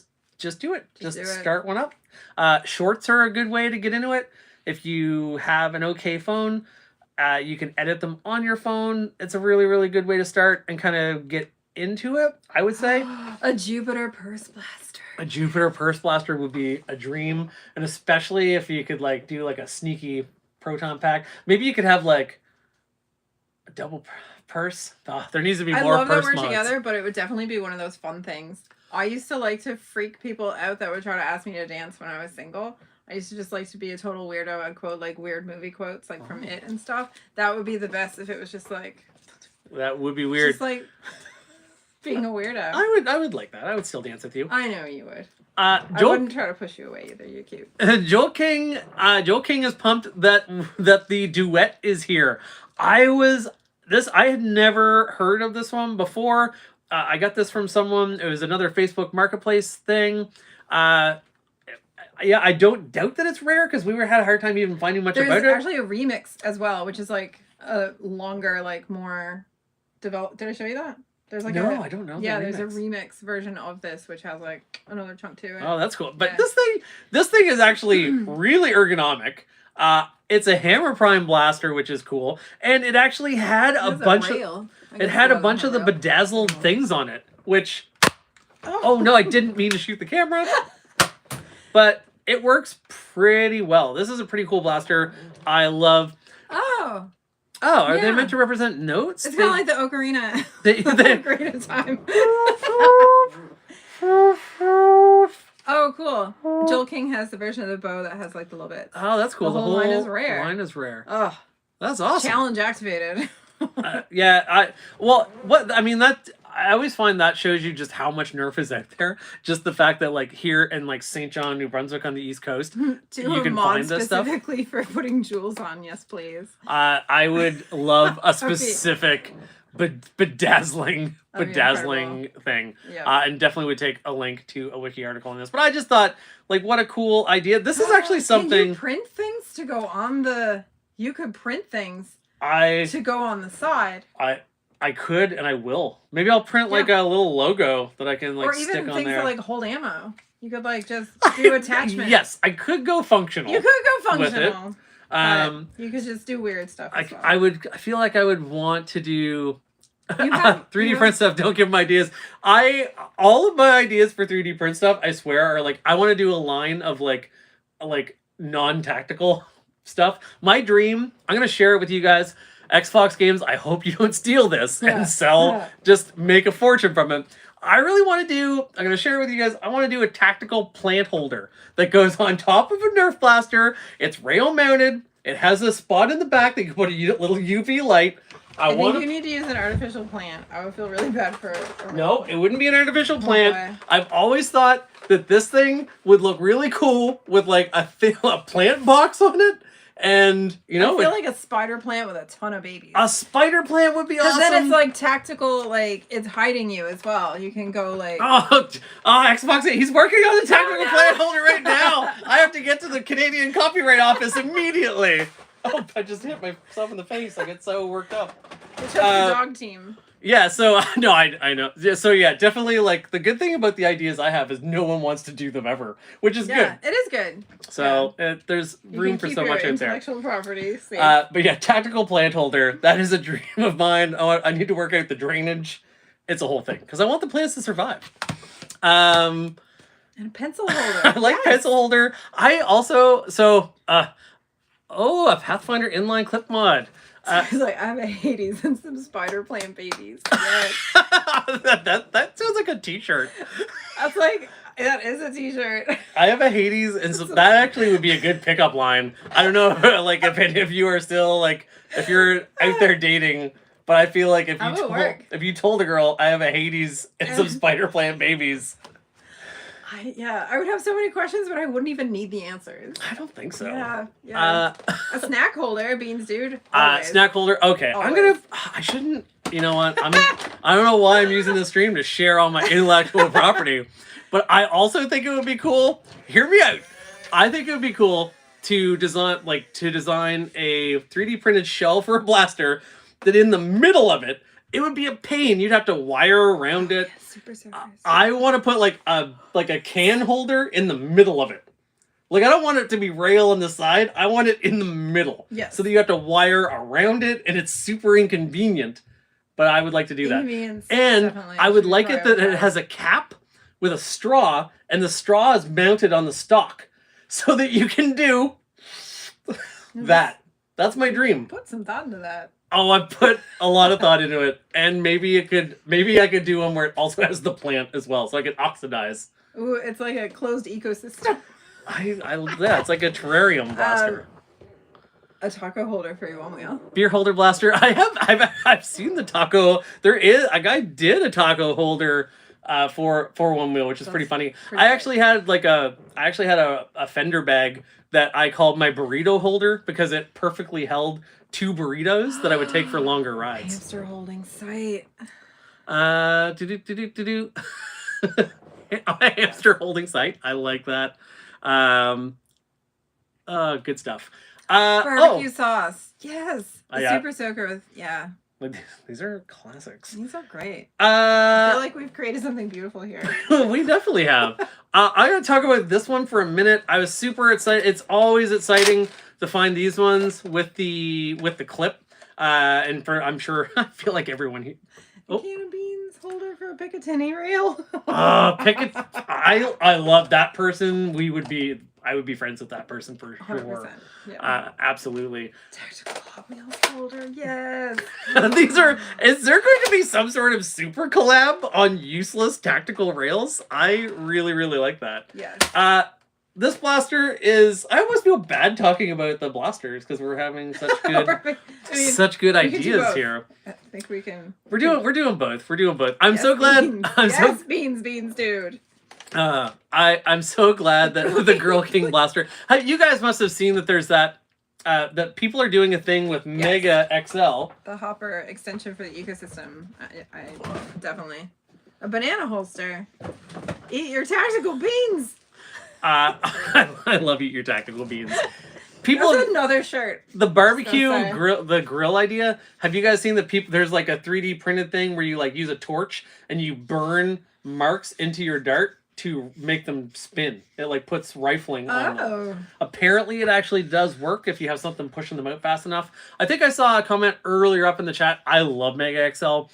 it. Just do it. start one up. Shorts are a good way to get into it. If you have an okay phone, you can edit them on your phone. It's a really, really good way to start and kind of get into it, I would say. A Jupiter purse blaster. A Jupiter purse blaster would be a dream, and especially if you could like do like a sneaky proton pack. Maybe you could have like a double purse. Oh, there needs to be more I love that purse we're mods. together, but it would definitely be one of those fun things. I used to like to freak people out that would try to ask me to dance when I was single. I used to just like to be a total weirdo and quote like weird movie quotes like from It and stuff. That would be the best if it was just like. That would be weird. Just like being a weirdo. I would like that. I would still dance with you. I know you would. I I wouldn't try to push you away either. You're cute. Joel King is pumped that the duet is here. I had never heard of this one before. I got this from someone. It was another Facebook Marketplace thing. I Yeah, I don't doubt that it's rare because we had a hard time even finding much There's about it. actually a remix as well, which is like a longer, like more developed. Did I show you that? There's like No, I don't know. Yeah, there's a remix version of this, which has like another chunk to it. Oh, that's cool. But Yeah. this thing is actually really ergonomic. It's a Hammer Prime blaster, which is cool, and it actually had a bunch of the bedazzled things on it, which. Oh no, I didn't mean to shoot the camera. But it works pretty well. This is a pretty cool blaster. I love. Oh, are they meant to represent notes? It's kind of like the ocarina. Ocarina time. Oh, cool. Joel King has the version of the bow that has like the little bits. Oh, that's cool. The whole line is rare. Line is rare. Oh, that's awesome. Challenge activated. I always find that shows you just how much Nerf is out there. Just the fact that like here in like St. John, New Brunswick on the East Coast, you can find this stuff. Specifically for putting jewels on, yes please. I would love a specific bedazzling thing. Yeah. And definitely would take a link to a wiki article on this. But I just thought, like, what a cool idea. This is actually something. Can you print things to go on the? You could print things to go on the side. I could and I will. Maybe I'll print like a little logo that I can like stick on there. Or even things that like hold ammo. You could like just do attachments. Yes, I could go functional. You could go functional. With it. You could just do weird stuff. I feel like I would want to do 3D print stuff. Don't give them ideas. All of my ideas for 3D print stuff, I swear, are like I want to do a line of like non-tactical stuff. My dream, I'm gonna share it with you guys. Xbox games, I hope you don't steal this and sell, just make a fortune from it. I really want to do, I'm going to share it with you guys, I want to do a tactical plant holder that goes on top of a Nerf blaster. It's rail mounted. It has a spot in the back that you can put a little UV light. I think you need to use an artificial plant. I would feel really bad for it. No, it wouldn't be an artificial plant. I've always thought that this thing would look really cool with like a plant box on it. And, you know, I feel like a spider plant with a ton of babies. A spider plant would be awesome. Because then it's like tactical, like it's hiding you as well. You can go like. Oh, Xbox, he's working on the tactical plant holder right now. I have to get to the Canadian Copyright Office immediately. Oh, I just hit myself in the face. I get so worked up. It's just the dog team. Yeah, so, no, I know. So, yeah, definitely, like, the good thing about the ideas I have is no one wants to do them ever, which is good. Yeah, it is good. So, there's room for so much out there. Intellectual property. But yeah, tactical plant holder, that is a dream of mine. I need to work out the drainage. It's a whole thing, because I want the plants to survive. And a pencil holder. I like pencil holder. I also, a Pathfinder inline clip mod. He's like, I have a Hades and some spider plant babies. Yes. that sounds like a t-shirt. That is a t-shirt. I have a Hades, and so that actually would be a good pickup line. I don't know, like if you are still like if you're out there dating, but I feel like if you told a girl I have a Hades and some spider plant babies. I would have so many questions, but I wouldn't even need the answers. I don't think so. Yeah. A snack holder, Beans dude. Snack holder. Okay, always. I shouldn't. You know what? I don't know why I'm using this stream to share all my intellectual property, but I also think it would be cool. Hear me out. I think it would be cool to design a 3D printed shell for a blaster that in the middle of it. It would be a pain. You'd have to wire around it. Super. I want to put like a can holder in the middle of it. Like I don't want it to be rail on the side. I want it in the middle. Yes. So that you have to wire around it, and it's super inconvenient. But I would like to do that. And I would like it that it has a cap with a straw, and the straw is mounted on the stock, so that you can do that. That's my dream. Put some thought into that. Oh, I put a lot of thought into it, and maybe I could do one where it also has the plant as well, so I could oxidize. Ooh, it's like a closed ecosystem. It's like a terrarium blaster. A taco holder for your one wheel. Beer holder blaster. I've seen the taco. A guy did a taco holder for one wheel, which is pretty funny. I actually had a fender bag that I called my burrito holder because it perfectly held 2 burritos that I would take for longer rides. Hamster holding site. A hamster holding site. I like that. Good stuff. Barbecue sauce. Yes. The yeah. Super Soaker with, yeah. These are classics. These are great. I feel like we've created something beautiful here. We definitely have. I'm going to talk about this one for a minute. I was super excited. It's always exciting to find these ones with the clip. And I'm sure, I feel like everyone here. A can of beans holder for a Picatinny rail. I love that person. I would be friends with that person for sure. 100%. Yeah. Absolutely. Tactical Hot Wheels holder, yes. Is there going to be some sort of super collab on useless tactical rails? I really, really like that. Yes. This blaster is, I almost feel bad talking about the blasters because we're having such good ideas here. I think we can. We're doing both. I'm yes, so glad. Beans. Beans, dude. I'm so glad that the Girl King blaster. You guys must have seen that there's that people are doing a thing with Mega XL. The hopper extension for the ecosystem. I definitely. A banana holster. Eat your tactical beans. I love Eat Your Tactical Beans. That's another shirt. The barbecue grill idea. Have you guys seen there's like a 3D printed thing where you like use a torch and you burn marks into your dart to make them spin. It like puts rifling on them. Apparently it actually does work if you have something pushing them out fast enough. I think I saw a comment earlier up in the chat. I love Mega XL.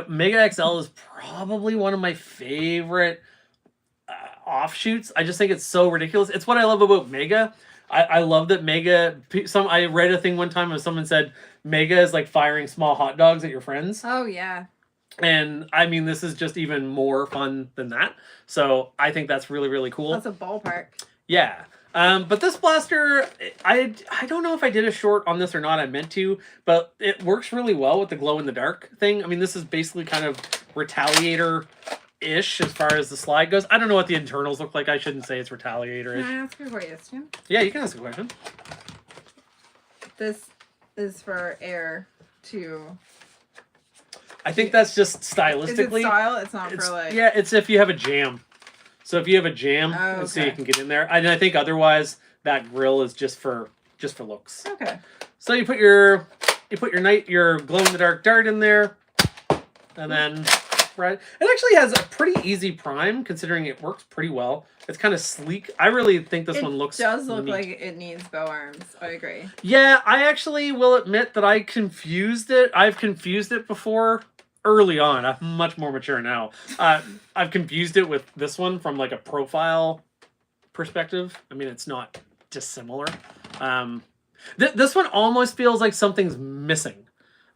Mega XL is probably one of my favorite offshoots. I just think it's so ridiculous. It's what I love about Mega. I love that Mega. I read a thing one time of someone said Mega is like firing small hot dogs at your friends. Oh yeah. And I mean, this is just even more fun than that. So I think that's really, really cool. That's a ballpark. Yeah. But this blaster, I don't know if I did a short on this or not. I meant to, but it works really well with the glow in the dark thing. I mean, this is basically kind of Retaliator-ish as far as the slide goes. I don't know what the internals look like. I shouldn't say it's Retaliator-ish. Can I ask you a question? Yeah, you can ask a question. This is for air to... I think that's just stylistically. Is it style? It's not for like... Yeah, it's if you have a jam. So if you have a jam, let's see, you can get in there. And I think otherwise that grill is just for looks. Okay. So you put your glow in the dark dart in there, and then it actually has a pretty easy prime considering it works pretty well. It's kind of sleek. I really think this one looks. It does look like it needs bow arms. I agree. Yeah, I actually will admit that I confused it. I've confused it before. Early on, I'm much more mature now. I've confused it with this one from like a profile perspective. I mean, it's not dissimilar. This one almost feels like something's missing.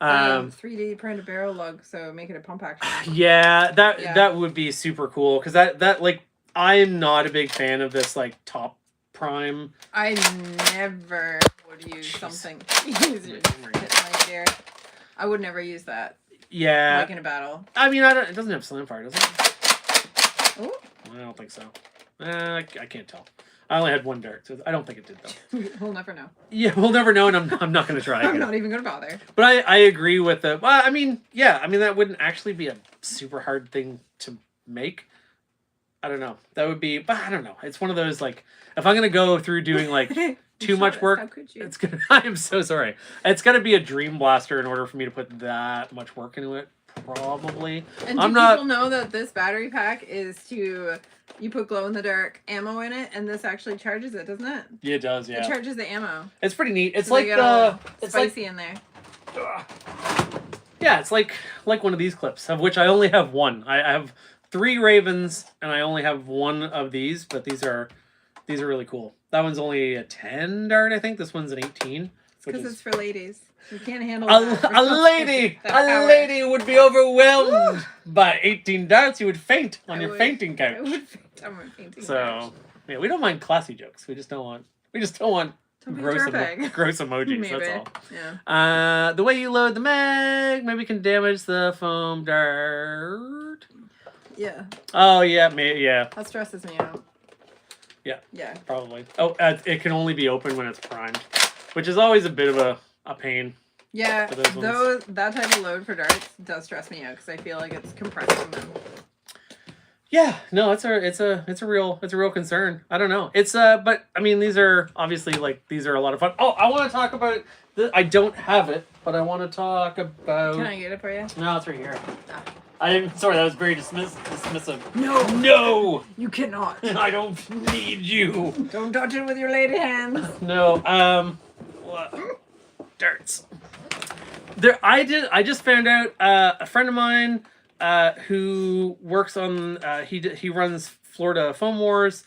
3D printed barrel lug, so make it a pump action. Yeah, that would be super cool because that like I'm not a big fan of this like top prime. I never would use something. I would never use that. Yeah. Like in a battle. I mean, it doesn't have slam fire, does it? Oh. I don't think so. I can't tell. I only had one dart, so I don't think it did though. We'll never know. Yeah, we'll never know, and I'm not going to try. I'm not even going to bother. But I agree with the. Well, I mean, yeah, I mean that wouldn't actually be a super hard thing to make. I don't know. That would be, but I don't know. It's one of those like if I'm going to go through doing like. Too much work. How could you? I am so sorry. It's gonna be a dream blaster in order for me to put that much work into it. Probably. And people know that this battery pack is you put glow in the dark ammo in it, and this actually charges it, doesn't it? Yeah, it does. Yeah. It charges the ammo. It's pretty neat. It's so like it's spicy in there. Yeah, it's like one of these clips, of which I only have one. I have 3 Ravens, and I only have one of these, but these are really cool. That one's only a 10 dart, I think. This one's an 18. Because it's for ladies. You can't handle a lady would be overwhelmed by 18 darts. You would faint on your fainting couch. I would faint on my fainting couch. So, yeah, we don't mind classy jokes. We just don't want gross emojis. Maybe. That's all. Yeah. The way you load the mag maybe can damage the foam dart. Yeah. Oh yeah, yeah. That stresses me out. Yeah. Yeah. Probably. Oh, it can only be open when it's primed, which is always a bit of a pain. Yeah. That type of load for darts does stress me out because I feel like it's compressing them. Yeah, no, it's a real concern. I don't know. It's but I mean these are obviously like these are a lot of fun. Oh, I want to talk about I don't have it, but I want to talk about. Can I get it for you? No, it's right here. Ah. I didn't. Sorry, that was very dismissive. No. No. You cannot. I don't need you. Don't touch it with your lady hands. No. What? Darts. I just found out a friend of mine who works on he runs Florida Foam Wars.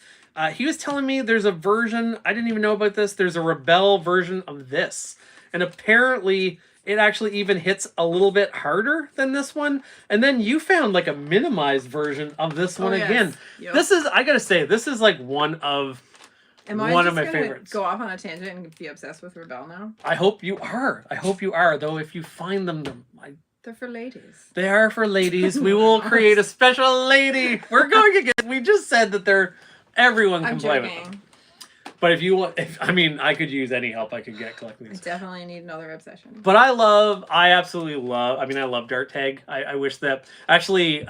He was telling me there's a version, I didn't even know about this, there's a Rebelle version of this. And apparently it actually even hits a little bit harder than this one. And then you found like a minimized version of this one again. Yep. This is, I gotta say, this is like one of my favorites. Go off on a tangent and be obsessed with Rebelle now. I hope you are. Though if you find them, They're for ladies. they are for ladies. We will create a special lady. We're going to get. We just said that everyone can I'm play with joking. them. But if you want, I mean, I could use any help I could get collecting I these. definitely need another obsession. But I absolutely love. I mean, I love Dart Tag. I wish that actually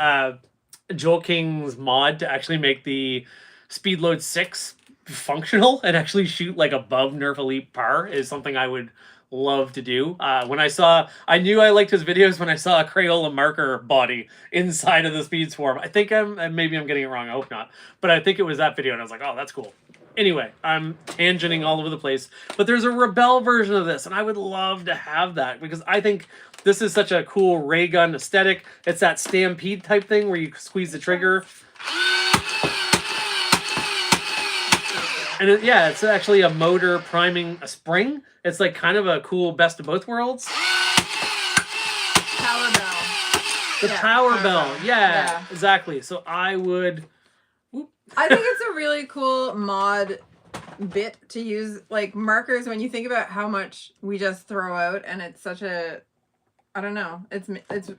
Joel King's mod to actually make the Speed Load 6 functional and actually shoot like above Nerf Elite par is something I would love to do. I knew I liked his videos when I saw a Crayola marker body inside of the Speed Swarm. I think maybe I'm getting it wrong. I hope not. But I think it was that video and I was like, oh, that's cool. Anyway, I'm tangenting all over the place. But there's a Rebelle version of this and I would love to have that because I think this is such a cool ray gun aesthetic. It's that stampede type thing where you squeeze the trigger. And it's actually a motor priming a spring. It's like kind of a cool best of both worlds. Power Bell. The Power Bell. Yeah, exactly. So I would... I think it's a really cool mod bit to use. Like markers, when you think about how much we just throw out and it's such a... I don't know. It's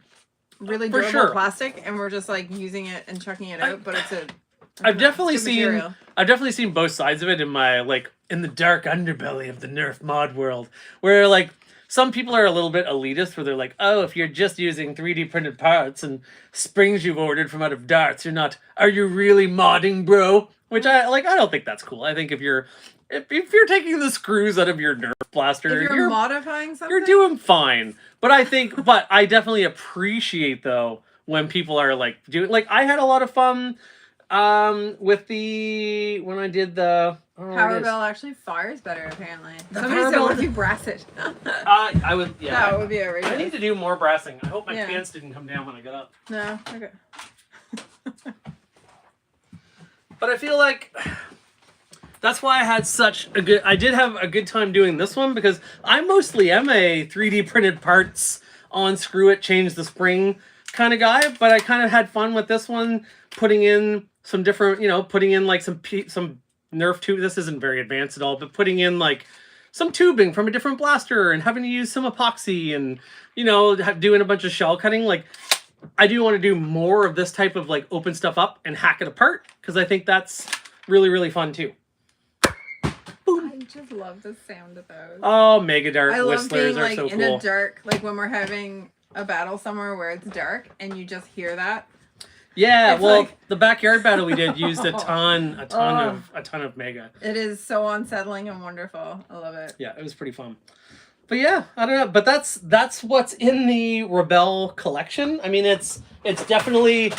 really durable plastic and we're just like using it and chucking it out, but it's a... I've definitely seen both sides of it in my in the dark underbelly of the Nerf mod world, where like some people are a little bit elitist, where they're like, oh, if you're just using 3D printed parts and springs you've ordered from out of darts, you're not. Are you really modding, bro? Which I don't think that's cool. I think if you're taking the screws out of your Nerf blaster, if you're modifying something, you're doing fine. But I definitely appreciate though when people are like doing I had a lot of fun. When I did the Power Bell actually fires better apparently. Somebody said, what if you brass it? I would, yeah. That would be outrageous. I need to do more brassing. I hope my pants didn't come down when I got up. No, okay. But I feel like that's why I had I did have a good time doing this one because I mostly am a 3D printed parts on screw it, change the spring kind of guy, but I kind of had fun with this one, putting in some different, putting in like some Nerf tube. This isn't very advanced at all, but putting in like some tubing from a different blaster and having to use some epoxy and, doing a bunch of shell cutting. Like, I do want to do more of this type of open stuff up and hack it apart because I think that's really, really fun too. Boom. I just love the sound of those. Oh, Mega Dart I love whistlers being are so in cool. a dark, when we're having a battle somewhere where it's dark and you just hear that. Yeah, It's the backyard battle we did used a ton of Mega. It is so unsettling and wonderful. I love it. Yeah, it was pretty fun. But yeah, I don't know. But that's what's in the Rebelle collection. I mean, it's definitely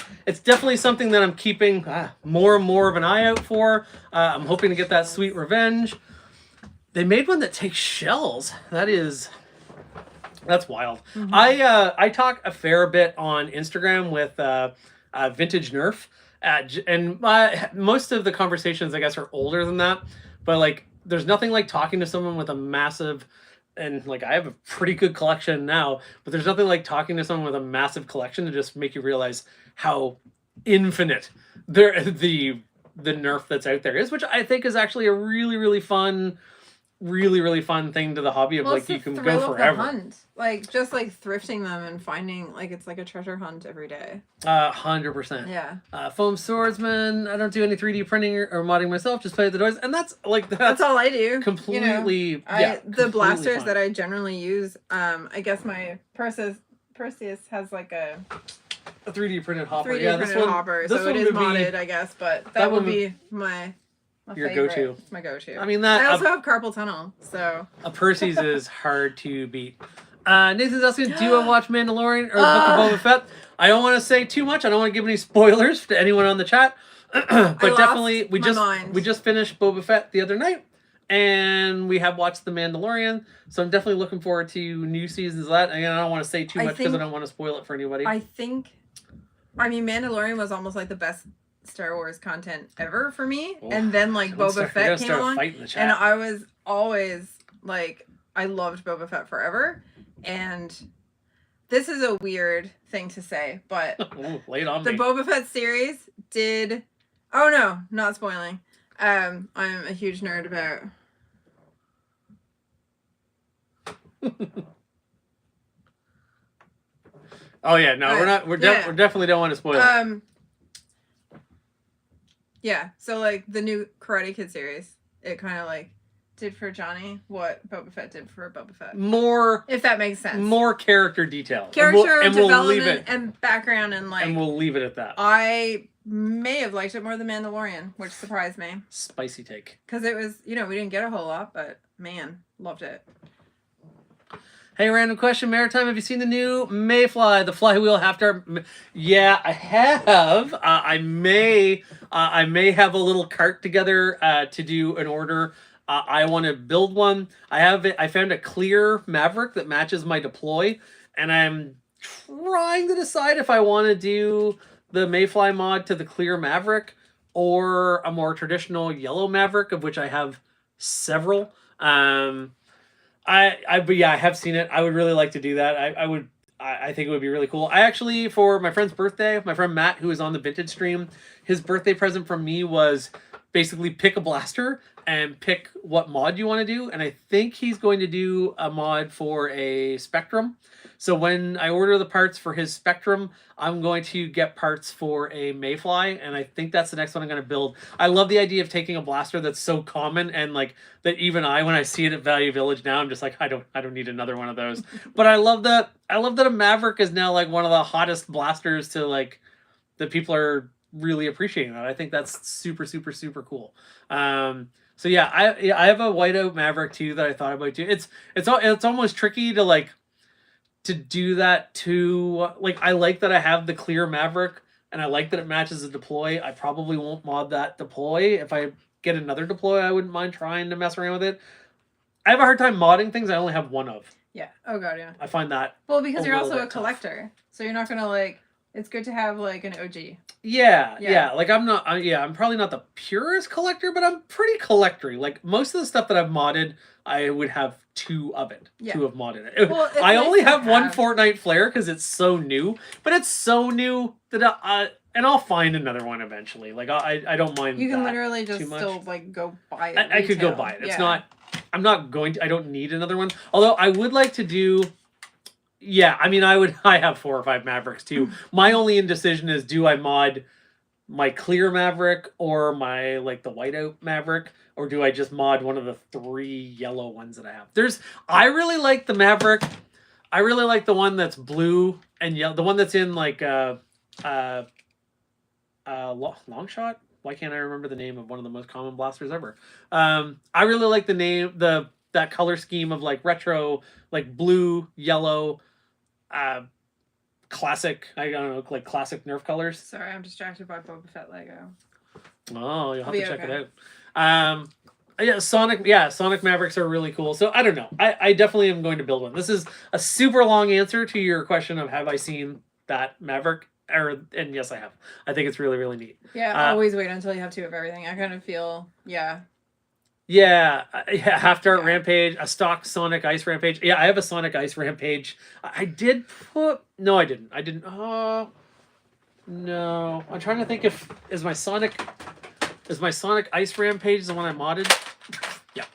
something that I'm keeping more and more of an eye out for. I'm hoping to get that sweet revenge. They made one that takes shells. That's wild. Mm-hmm. I talk a fair bit on Instagram with Vintage Nerf, and most of the conversations I guess are older than that. But there's nothing like talking to someone with a massive, and I have a pretty good collection now, but there's nothing like talking to someone with a massive collection to just make you realize how infinite the Nerf that's out there is, which I think is actually a really, really fun. Really, really fun thing to the hobby of you can go forever. Hunt. Just thrifting them and finding it's like a treasure hunt every day. 100%. Yeah. Foam swordsman. I don't do any 3D printing or modding myself. Just play with the toys, and that's all I do. Completely. The blasters that I generally use. I guess my Perseus has a A 3D printed hopper. 3D Yeah, printed this one. hopper. This So it one is would be modded, I guess, but that that would one be my your favorite. go-to. It's my go-to. I mean that. I also have carpal tunnel, so A Percy's is hard to beat. Nathan's asking, do you watch Mandalorian or the Book of Boba Fett? I don't want to say too much. I don't want to give any spoilers to anyone on the chat. But definitely, we just finished Boba Fett the other night, and we have watched The Mandalorian. So I'm definitely looking forward to new seasons of that. Again, I don't want to say too much because I don't want to spoil it for anybody. I mean, Mandalorian was almost like the best Star Wars content ever for me, and then like Boba Fett came along, and I was always like, I loved Boba Fett forever, and this is a weird thing to say, but lay it on the me. Boba Fett series did. Oh no, not spoiling. I'm a huge nerd about. Oh yeah, no, we're not. We definitely don't want to spoil it. Yeah, so like the new Karate Kid series, it kind of like did for Johnny what Boba Fett did for Boba Fett. More, if that makes sense. More character detail, development and background, and like. And we'll leave it at that. I may have liked it more than Mandalorian, which surprised me. Spicy take. Because it was, we didn't get a whole lot, but man, loved it. Hey, random question, Maritime. Have you seen the new Mayfly, the flywheel half-dart? Yeah, I have. I may have a little cart together to do an order. I want to build one. I found a clear Maverick that matches my deploy, and I'm trying to decide if I want to do the Mayfly mod to the clear Maverick or a more traditional yellow Maverick, of which I have several. But yeah, I have seen it. I would really like to do that. I think it would be really cool. I actually, for my friend's birthday, my friend Matt, who is on the Vintage stream, his birthday present from me was basically pick a blaster and pick what mod you want to do. And I think he's going to do a mod for a Spectrum. So when I order the parts for his Spectrum, I'm going to get parts for a Mayfly, and I think that's the next one I'm going to build. I love the idea of taking a blaster that's so common, and like that even when I see it at Value Village now, I'm just like, I don't need another one of those. But I love that a Maverick is now like one of the hottest blasters to like that people are really appreciating that. I think that's super, super, super cool. So yeah, I have a whiteout Maverick too that I thought about too. It's almost tricky to like to do that too. Like I like that I have the clear Maverick and I like that it matches the deploy. I probably won't mod that deploy. If I get another deploy, I wouldn't mind trying to mess around with it. I have a hard time modding things I only have one of. Yeah. Oh god, yeah. I find that well because you're also a collector, so you're not gonna like. It's good to have like an OG. Yeah. Like I'm probably not the purest collector, but I'm pretty collectory. Like most of the stuff that I've modded, I would have two of it. Yeah. To have modded it. Well, I only have one Fortnite flare because it's so new, but it's so new that and I'll find another one eventually. Like I don't mind. You can literally just still like go buy it. I could go buy it. It's not. I'm not going to. I don't need another one. Although I would like to do. Yeah, I mean, I have 4 or 5 Mavericks too. My only indecision is, do I mod my clear Maverick or my like the whiteout Maverick, or do I just mod one of the 3 yellow ones that I have? I really like the Maverick. I really like the one that's blue and yellow. The one that's in like long shot. Why can't I remember the name of one of the most common blasters ever? I really like the name that color scheme of like retro, like blue, yellow. Classic, I don't know, like classic Nerf colors. Sorry, I'm distracted by Boba Fett Lego. Oh, you'll have to check it out. Sonic Mavericks are really cool. So I don't know. I definitely am going to build one. This is a super long answer to your question of have I seen that Maverick? And yes, I have. I think it's really, really neat. Yeah, always wait until you have 2 of everything. I kind of feel, Yeah, Half-Dart Rampage, a stock Sonic Ice Rampage. Yeah, I have a Sonic Ice Rampage. I did put... No, I didn't. Oh, no. I'm trying to think if... Is my Sonic Ice Rampage the one I modded? Yeah.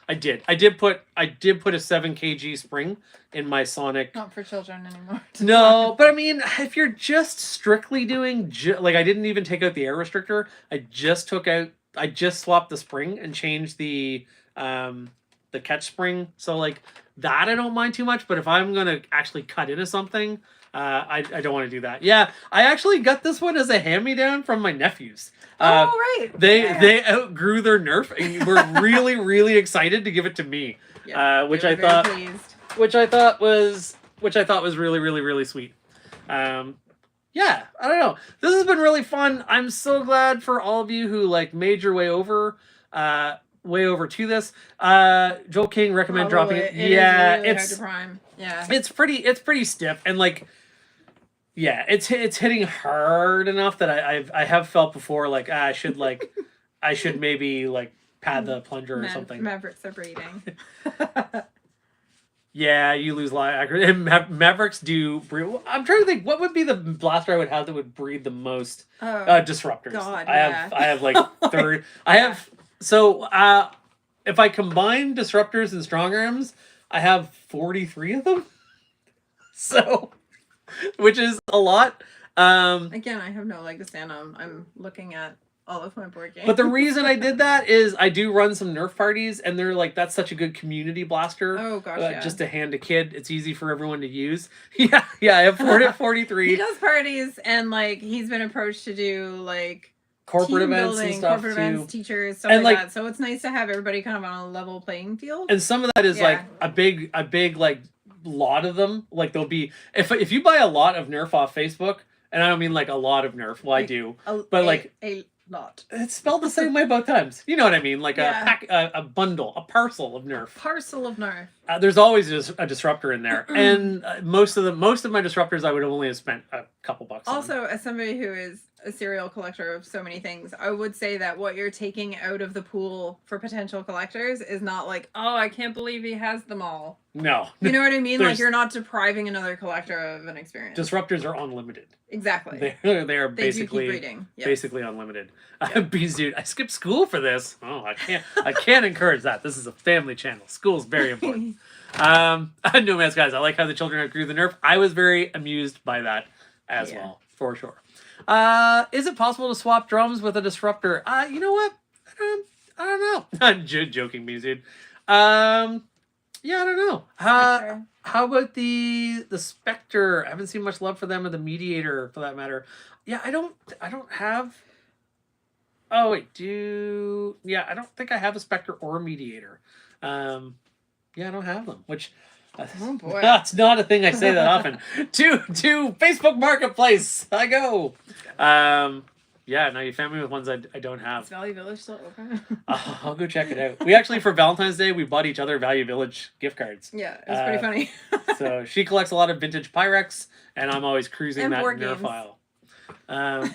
I did. I did put a 7 kg spring in my Sonic. Not for children anymore. No, but I mean, if you're just strictly doing... like, I didn't even take out the air restrictor. I just swapped the spring and changed the catch spring. So like that I don't mind too much, but if I'm going to actually cut into something, I don't want to do that. Yeah, I actually got this one as a hand-me-down from my nephews. Right. They outgrew their Nerf and were really, really excited to give it to me. Yeah, Which they I were very thought pleased. which I thought was really, really, really sweet. Yeah, I don't know. This has been really fun. I'm so glad for all of you who like made your way over to this. Joel King recommend dropping it. Yeah, really hard to prime. Yeah. It's pretty stiff and like yeah, it's hitting hard enough that I have felt before like I should maybe like pad the plunger or something. Mavericks are breeding. Yeah, you lose a lot of accuracy. And Mavericks do breed. I'm trying to think what would be the blaster I would have that would breed the most. Disruptors. God, I have like 30. I have so if I combine disruptors and strong arms, I have 43 of them. So, which is a lot. Again, I have no leg to stand on. I'm looking at all of my board games. But the reason I did that is I do run some Nerf parties, and they're like, that's such a good community blaster. Oh, gosh, yeah. Just to hand a kid. It's easy for everyone to use. Yeah, I have 43. He does parties, and like he's been approached to do like corporate team events building, and stuff corporate too. events, teachers, stuff And, like like- that. So it's nice to have everybody kind of on a level playing field. And some of that is Yeah. like a big like lot of them. Like there'll be if you buy a lot of Nerf off Facebook, and I don't mean like a lot of Nerf. Well, I do, but like a lot. it's spelled the same way both times. You know what I mean? Like Yeah. a pack, a bundle, a parcel of Nerf. Parcel of Nerf. There's always a disruptor in there, and most of my disruptors I would only have spent a couple bucks on. Also, as somebody who is a serial collector of so many things, I would say that what you're taking out of the pool for potential collectors is not like, oh, I can't believe he has them all. No, You know what I mean? Like There's- you're not depriving another collector of an experience. disruptors are unlimited. Exactly. They are They do keep basically breeding. Yes. basically unlimited. Beans, dude, I skipped school for this. Oh, I can't encourage that. This is a family channel. School's very important. No man's guys, I like how the children outgrew the Nerf. I was very amused by that as Yeah. well, for sure. Is it possible to swap drums with a disruptor? You know what? I don't know. I'm joking, Beans, dude. Yeah, I don't know. Spectre. How about the Spectre? I haven't seen much love for them, or the Mediator, for that matter. Yeah, I don't have. Oh wait, I don't think I have a Spectre or a Mediator. Yeah, I don't have them. Which, Oh, boy. that's not a thing I say that often. to Facebook Marketplace, I go. Yeah, no, you found me with ones I don't Is have. Valley Village still open? I'll go check it out. We actually, for Valentine's Day, we bought each other Value Village gift cards. Yeah, it was pretty funny. So she collects a lot of vintage Pyrex, and I'm always cruising And that board Nerf games. aisle.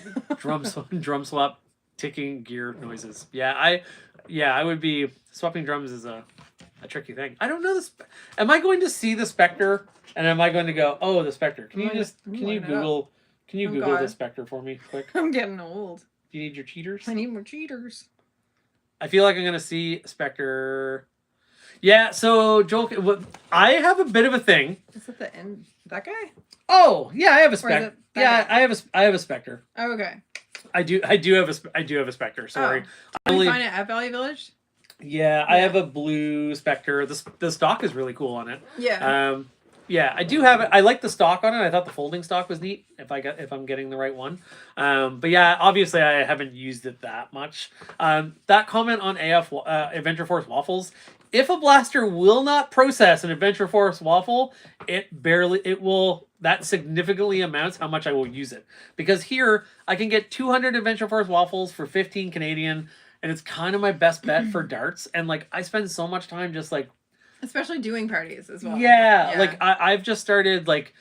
Drum swap, ticking gear noises. Yeah, I would be swapping drums is a tricky thing. I don't know this. Am I going to see the Spectre, and am I going to go, oh, the Spectre? Can you looking it up. Google? Can you Oh, Google the God. Spectre for me, quick? I'm getting old. Do you need your cheaters? I need more cheaters. I feel like I'm gonna see Spectre. Yeah, so Joel, I have a bit of a thing. Is it the end? That guy? Oh, yeah, I have a Or is Spectre. it that Yeah, guy? I have a Spectre. Oh, okay. I do have a Spectre. Sorry. Can we find it at Valley Village? Yeah, I have a blue Spectre. The stock is really cool on it. Yeah. Yeah, I do have it. I like the stock on it. I thought the folding stock was neat. If I'm getting the right one. But yeah, obviously I haven't used it that much. That comment on Adventure Force waffles. If a blaster will not process an Adventure Force waffle, that significantly amounts how much I will use it. Because here I can get 200 Adventure Force waffles for 15 Canadian, and it's kind of my best bet for darts. And like I spend so much time just like. Especially doing parties as well. Yeah, like I've just started like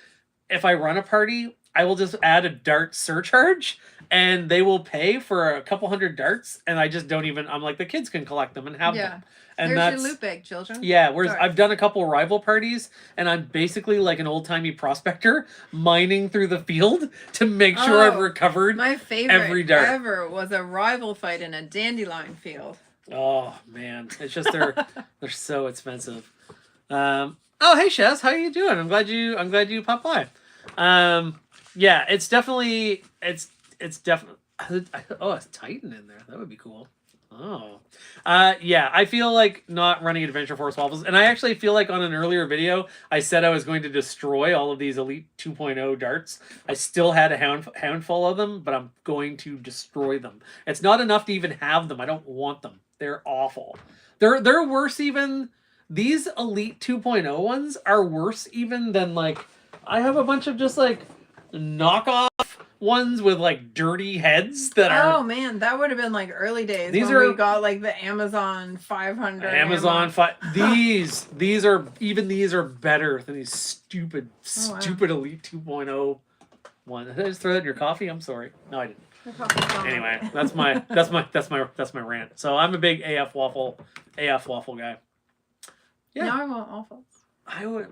if I run a party, I will just add a dart surcharge and they will pay for a couple hundred darts and I just don't even I'm like the kids can collect them and have them. And There's that's your loot bag, children. yeah, whereas Sorry. I've done a couple rival parties and I'm basically like an old-timey prospector mining through the field to make sure I've Oh, recovered My favorite every dart. ever was a rival fight in a dandelion field. Oh man, it's just they're so expensive. Oh hey Shez, how you doing? I'm glad you popped by. Yeah, it's definitely oh, it's Titan in there. That would be cool. Oh. Yeah, I feel like not running Adventure Force waffles. And I actually feel like on an earlier video, I said I was going to destroy all of these Elite 2.0 darts. I still had a handful of them, but I'm going to destroy them. It's not enough to even have them. I don't want them. They're awful. They're worse even. These Elite 2.0 ones are worse even than, like, I have a bunch of just, like, knockoff ones with like dirty heads that are. Oh man, that would have been like early days. These when are we got like the Amazon 500. Amazon 5. These are better than these stupid Elite 2.0 ones. Did I just throw that in your coffee? I'm sorry. No, I didn't. Anyway, that's my rant. So I'm a big AF waffle guy. Yeah. Now I want waffles.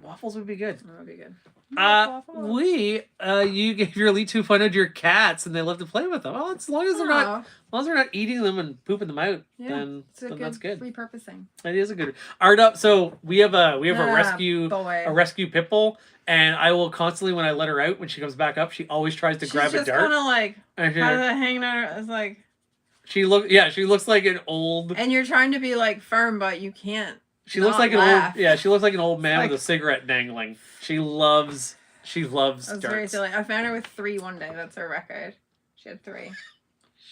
Waffles would be good. That would be good. You gave your Elite 2.0 to your cats, and they love to play with them. Well, as long as they're not eating them and pooping them out, then that's good. Repurposing. It is a good art up. So we have a rescue pit bull, and I will constantly, when I let her out, when she comes back up, she always tries to grab a dart. She's just kind of like kind of hanging out. It's like she looks like an old. And you're trying to be like firm, but you can't. She looks like she looks like an old man with a cigarette dangling. She loves darts. That's very silly. I found her with 3 one day. That's her record. She had 3.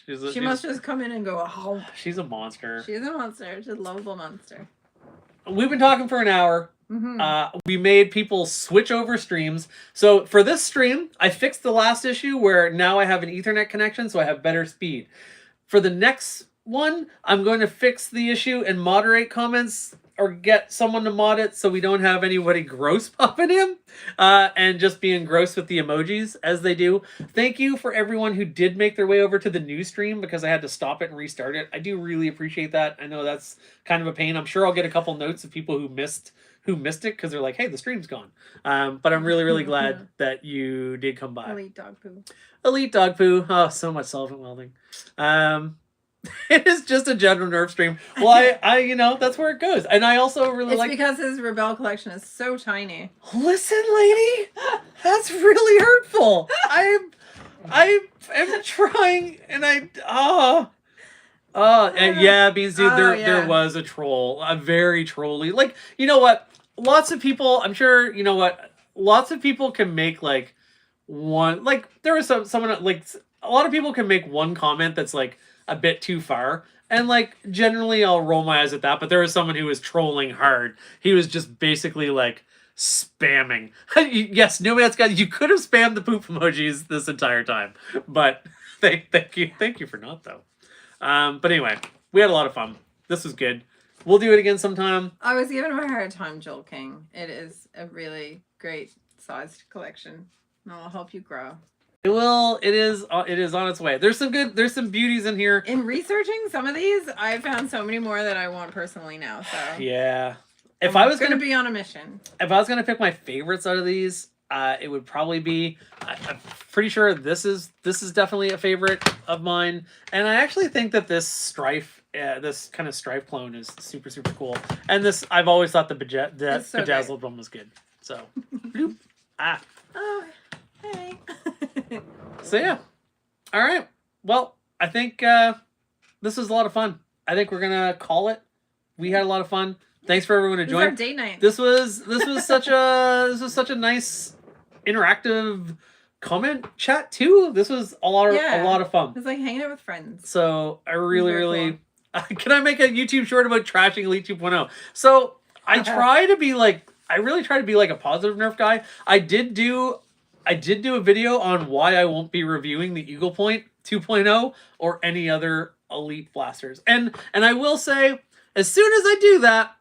She must just come in and go, oh. She's a monster. She's a monster. She's a lovable monster. We've been talking for an hour. Mm-hmm. We made people switch over streams. So for this stream, I fixed the last issue where now I have an Ethernet connection, so I have better speed. For the next one, I'm going to fix the issue and moderate comments, or get someone to mod it so we don't have anybody gross popping in and just be engrossed with the emojis as they do. Thank you for everyone who did make their way over to the new stream, because I had to stop it and restart it. I do really appreciate that. I know that's kind of a pain. I'm sure I'll get a couple notes of people who missed it because they're like, hey, the stream's gone. But I'm really, really glad that you did come by. Elite dog poo. Elite dog poo. Oh, so much solvent welding. It is just a general Nerf stream. Well, I that's where it goes. And I also really like... It's because his Rebelle collection is so tiny. Listen, lady, that's really hurtful. I am trying, and yeah, Beans Dude, there was a troll, a very trolly. Like, you know what? Lots of people, I'm sure, you know what? Lots of people can make like one, like there was someone like a lot of people can make one comment that's like a bit too far, and like generally I'll roll my eyes at that, but there was someone who was trolling hard. He was just basically like spamming. Yes, nobody else got. You could have spammed the poop emojis this entire time, but thank you for not though. But anyway, we had a lot of fun. This was good. We'll do it again sometime. I was giving him a hard time, Joel King. It is a really great sized collection, and it'll help you grow. It will. It is on its way. There's some beauties in here. In researching some of these, I found so many more that I want personally now. So yeah, if I was going to be on a mission, if I was going to pick my favorites out of these, it would probably be. I'm pretty sure this is definitely a favorite of mine, and I actually think that this this kind of strife clone is super cool. And this, I've always thought the bedazzled one was good. So, bloop. Oh, hey. So yeah, all right. Well, I think this was a lot of fun. I think we're gonna call it. We had a lot of fun. Thanks for everyone who joined. This is our date night. This was such a nice interactive comment chat too. This was a lot of fun. It's like hanging out with friends. So I really can I make a YouTube short about trashing Elite 2.0? So I really try to be like a positive Nerf guy. I did do a video on why I won't be reviewing the Eagle Point 2.0 or any other Elite blasters. And I will say, as soon as I do that,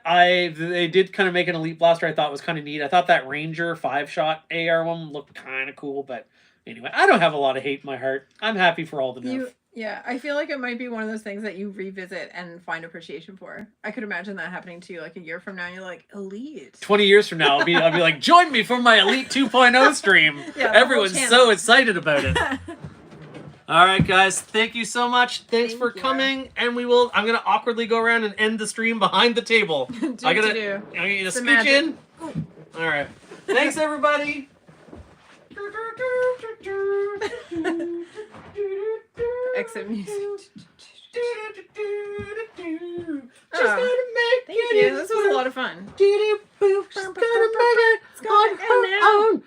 they did kind of make an Elite blaster I thought was kind of neat. I thought that Ranger 5-shot AR one looked kind of cool, but anyway, I don't have a lot of hate in my heart. I'm happy for all the Nerf. Yeah, I feel like it might be one of those things that you revisit and find appreciation for. I could imagine that happening to you like a year from now. You're like, Elite. 20 years from now, I'll be like, join me for my Elite 2.0 stream. Yeah, everyone's so excited about it. All right, guys. Thank you so much. Thanks for coming. And I'm going to awkwardly go around and end the stream behind the table. I'm going to scooch in. Ooh. All right. Thanks, everybody. Exit music. She's gonna make Thank you. This was a lot of fun. She's gonna make it on her own.